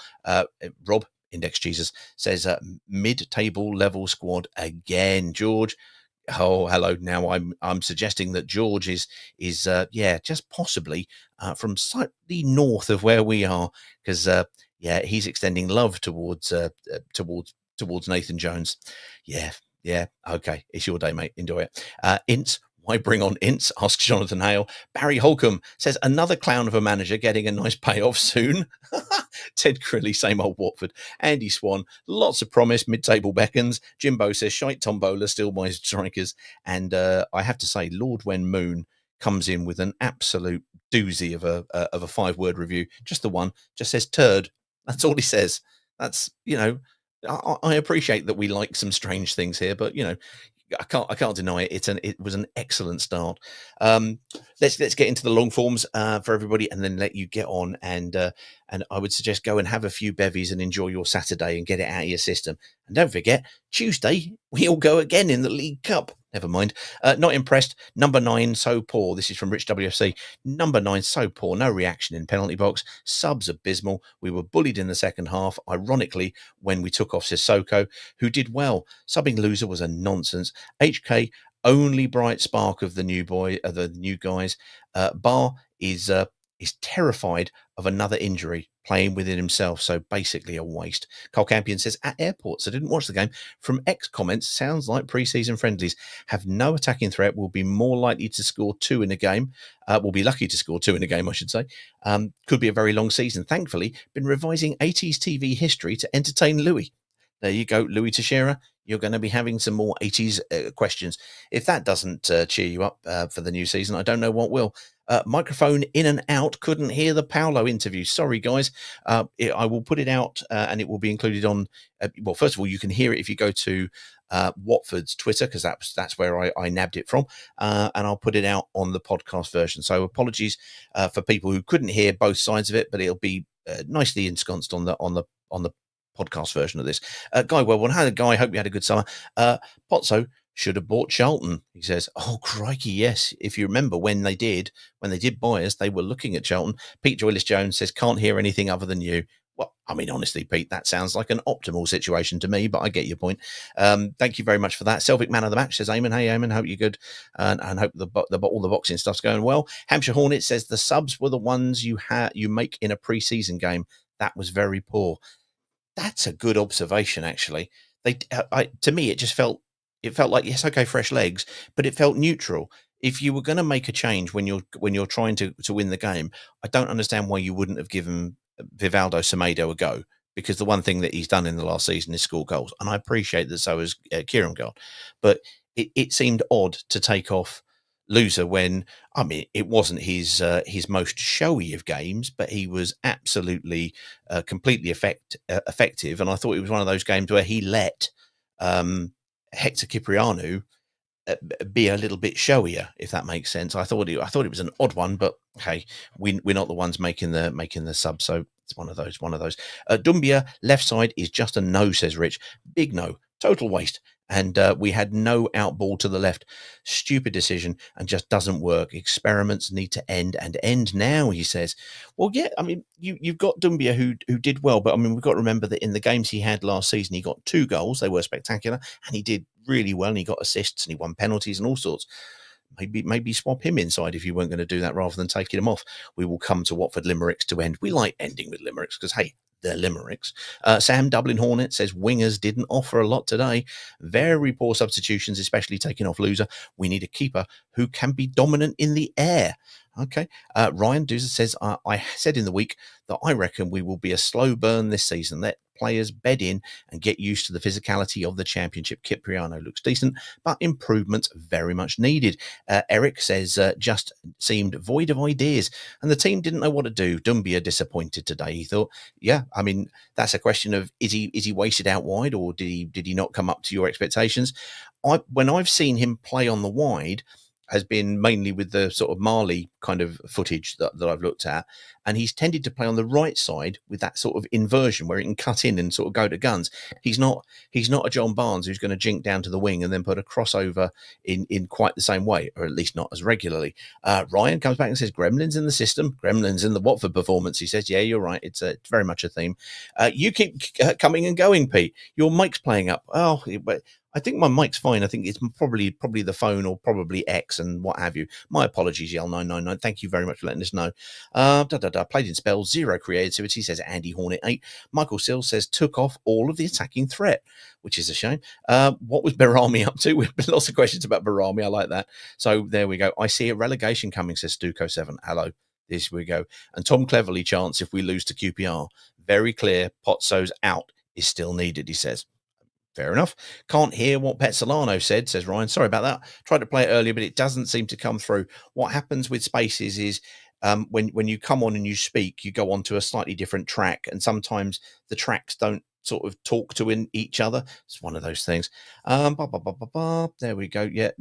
Speaker 2: Rob, Index Jesus, says, mid-table level squad again. George, oh, hello. Now I'm suggesting that George is just possibly from slightly north of where we are, because he's extending love towards Nathan Jones. Yeah, okay. It's your day, mate. Enjoy it. Ince, why bring on Ince? Asks Jonathan Hale. Barry Holcomb says, another clown of a manager getting a nice payoff soon. Ted Crilly, same old Watford. Andy Swan, lots of promise, mid-table beckons. Jimbo says, shite Tombola, still by strikers. And I have to say, Lord Wen Moon comes in with an absolute doozy of a 5-word review. Just the one. Just says turd. That's all he says. That's, I appreciate that we like some strange things here, but, I can't deny it. It was an excellent start. Let's get into the long forms for everybody, and then let you get on. And I would suggest go and have a few bevies and enjoy your Saturday and get it out of your system. And don't forget, Tuesday we all go again in the League Cup. Never mind. Not impressed. Number 9, so poor. This is from Rich WFC. Number 9, so poor. No reaction in penalty box. Subs abysmal. We were bullied in the second half. Ironically, when we took off Sissoko, who did well. Subbing loser was a nonsense. HK, only bright spark of the new guys. Barr is terrified of another injury, playing within himself, so basically a waste. Cole Campion says, at airports, I didn't watch the game. From X comments, sounds like pre-season friendlies. Have no attacking threat, will be more likely to score 2 in a game. Will be lucky to score 2 in a game, I should say. Could be a very long season. Thankfully, been revising 80s TV history to entertain Louis. There you go, Louis Teixeira. You're going to be having some more 80s questions. If that doesn't cheer you up for the new season, I don't know what will. Microphone in and out. Couldn't hear the Paolo interview. Sorry, guys. I will put it out and it will be included on. Well, first of all, you can hear it if you go to Watford's Twitter, because that's where I nabbed it from, and I'll put it out on the podcast version. So apologies for people who couldn't hear both sides of it, but it'll be nicely ensconced on the podcast version of this. Guy Wellborn, hi Guy, hope you had a good summer. Pozzo should have bought Charlton, he says. Oh crikey, yes. If you remember when they did buy us, they were looking at Charlton. Pete Joylis Jones says, can't hear anything other than you. Well, I mean, honestly, Pete, that sounds like an optimal situation to me, but I get your point. Thank you very much for that. Celtic Man of the Match says, Eamon, hey, Eamon, hope you're good and hope all the boxing stuff's going well. Hampshire Hornet says, the subs were the ones you make in a pre-season game. That was very poor. That's a good observation, actually. To me, it just felt like, yes, okay, fresh legs, but it felt neutral. If you were going to make a change when you're trying to win the game, I don't understand why you wouldn't have given Vivaldo Semedo a go, because the one thing that he's done in the last season is score goals, and I appreciate that. So has Kieran, but it seemed odd to take off Loser when, I mean, it wasn't his most showy of games, but he was absolutely completely effective, and I thought it was one of those games where he let Hector Cipriano be a little bit showier, if that makes sense. I thought it was an odd one, but hey, we're not the ones making the sub, so it's one of those. Dumbia left side is just a no, says Rich. Big no, total waste. And we had no outball to the left. Stupid decision and just doesn't work. Experiments need to end and end now, he says. Well, yeah, I mean, you've got Dumbia who did well, but I mean, we've got to remember that in the games he had last season, he got 2 goals. They were spectacular, and he did really well, and he got assists, and he won penalties and all sorts. Maybe swap him inside if you weren't going to do that rather than taking him off. We will come to Watford Limericks to end. We like ending with Limericks because, hey, they're Limericks. Sam Dublin Hornet says wingers didn't offer a lot today. Very poor substitutions, especially taking off Loser. We need a keeper who can be dominant in the air. Okay. Ryan Doozer says, I said in the week that I reckon we will be a slow burn this season. Let players bed in and get used to the physicality of the championship. Cipriano looks decent, but improvements very much needed. Eric says, just seemed void of ideas and the team didn't know what to do. Dumbia disappointed today. He thought, yeah, I mean, that's a question of, is he wasted out wide, or did he not come up to your expectations? When I've seen him play on the wide, has been mainly with the sort of Marley kind of footage that I've looked at. And he's tended to play on the right side with that sort of inversion where he can cut in and sort of go to guns. He's not a John Barnes who's going to jink down to the wing and then put a crossover in quite the same way, or at least not as regularly. Ryan comes back and says, gremlins in the system, gremlins in the Watford performance. He says, yeah, you're right. It's very much a theme. You keep coming and going, Pete. Your mic's playing up. Oh, but I think my mic's fine. I think it's probably the phone or probably X and what have you. My apologies, Yell999. Thank you very much for letting us know. Played in spells, 0 creativity, says Andy Hornet 8. Michael Sill says took off all of the attacking threat, which is a shame. What was Berami up to? We've lots of questions about Berami. I like that. So there we go. I see a relegation coming, says Stuco7. Hello. This we go. And Tom Cleverly chants if we lose to QPR. Very clear. Pozzo's out is still needed, he says. Fair enough. Can't hear what Petzolano said, says Ryan. Sorry about that. Tried to play it earlier, but it doesn't seem to come through. What happens with Spaces is when you come on and you speak, you go onto a slightly different track, and sometimes the tracks don't sort of talk to each other. It's one of those things. There we go. Yeah.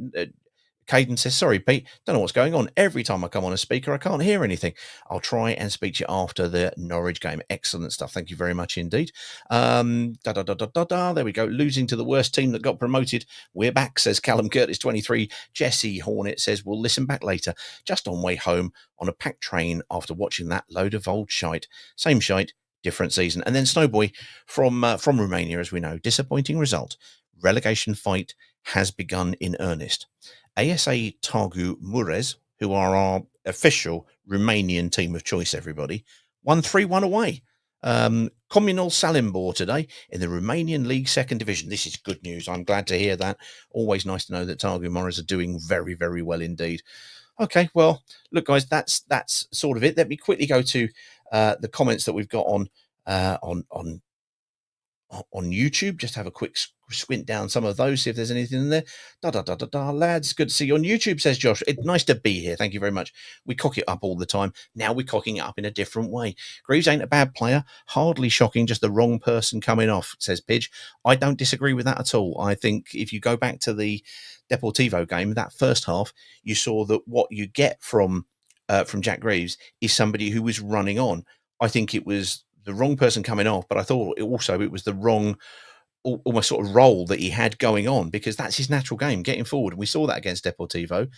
Speaker 2: Caden says, sorry, Pete, don't know what's going on. Every time I come on a speaker, I can't hear anything. I'll try and speak to you after the Norwich game. Excellent stuff. Thank you very much indeed. There we go. Losing to the worst team that got promoted. We're back, says Callum Curtis 23. Jesse Hornet says, we'll listen back later. Just on way home on a packed train after watching that load of old shite. Same shite, different season. And then Snowboy from Romania, as we know. Disappointing result. Relegation fight has begun in earnest. ASA Targu Mures, who are our official Romanian team of choice, everybody, won 3-1 away. Communal Salimbor today in the Romanian League Second Division. This is good news. I'm glad to hear that. Always nice to know that Targu Mures are doing very, very well indeed. Okay, well, look, guys, that's sort of it. Let me quickly go to the comments that we've got on on YouTube. Just have a quick squint down some of those, see if there's anything in there. Lads, good to see you on YouTube, says Josh. It's nice to be here. Thank you very much. We cock it up all the time. Now we're cocking it up in a different way. Greaves ain't a bad player. Hardly shocking, just the wrong person coming off, says Pidge. I don't disagree with that at all. I think if you go back to the Deportivo game, that first half, you saw that what you get from Jack Greaves is somebody who was running on. I think it was the wrong person coming off, but I thought it was the wrong almost sort of role that he had going on, because that's his natural game, getting forward. And we saw that against Deportivo.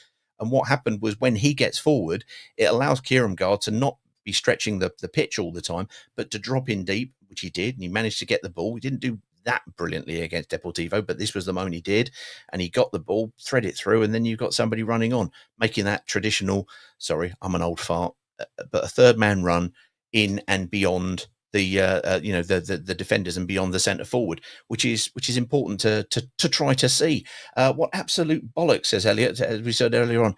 Speaker 2: And what happened was when he gets forward, it allows Kieramgard to not be stretching the pitch all the time, but to drop in deep, which he did. And he managed to get the ball. He didn't do that brilliantly against Deportivo, but this was the moment he did. And he got the ball, thread it through, and then you've got somebody running on, making that traditional, sorry, I'm an old fart, but a third man run in and beyond the defenders and beyond the centre forward, which is important to try to see. What absolute bollocks, says Elliot, as we said earlier on,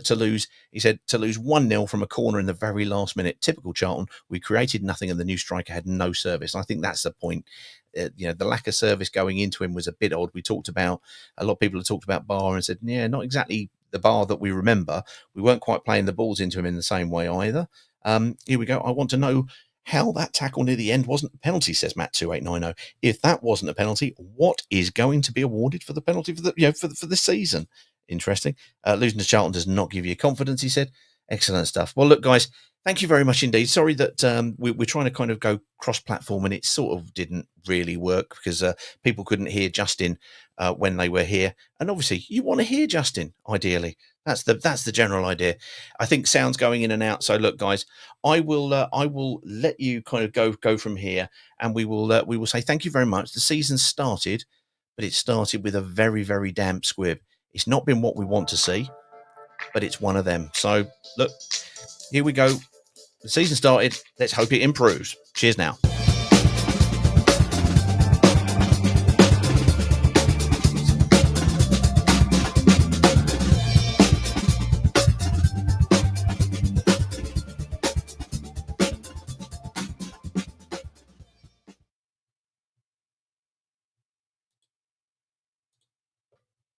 Speaker 2: to lose. He said to lose 1-0 from a corner in the very last minute. Typical Charlton. We created nothing and the new striker had no service. I think that's the point. The lack of service going into him was a bit odd. We talked about, a lot of people have talked about Bar and said, yeah, not exactly the Bar that we remember. We weren't quite playing the balls into him in the same way either. Here we go. I want to know how that tackle near the end wasn't a penalty, says Matt 2890. If that wasn't a penalty, what is going to be awarded for the penalty for this season? Interesting. Losing to Charlton does not give you confidence, he said. Excellent stuff. Well, look, guys, thank you very much indeed. Sorry that we're trying to kind of go cross-platform and it sort of didn't really work because people couldn't hear Justin when they were here. And obviously, you want to hear Justin, ideally. That's the general idea. I think sound's going in and out. So look, guys, I will let you kind of go from here, and we will say thank you very much. The season started, but it started with a very, very damp squib. It's not been what we want to see, but it's one of them. So look, here we go. The season started. Let's hope it improves. Cheers now.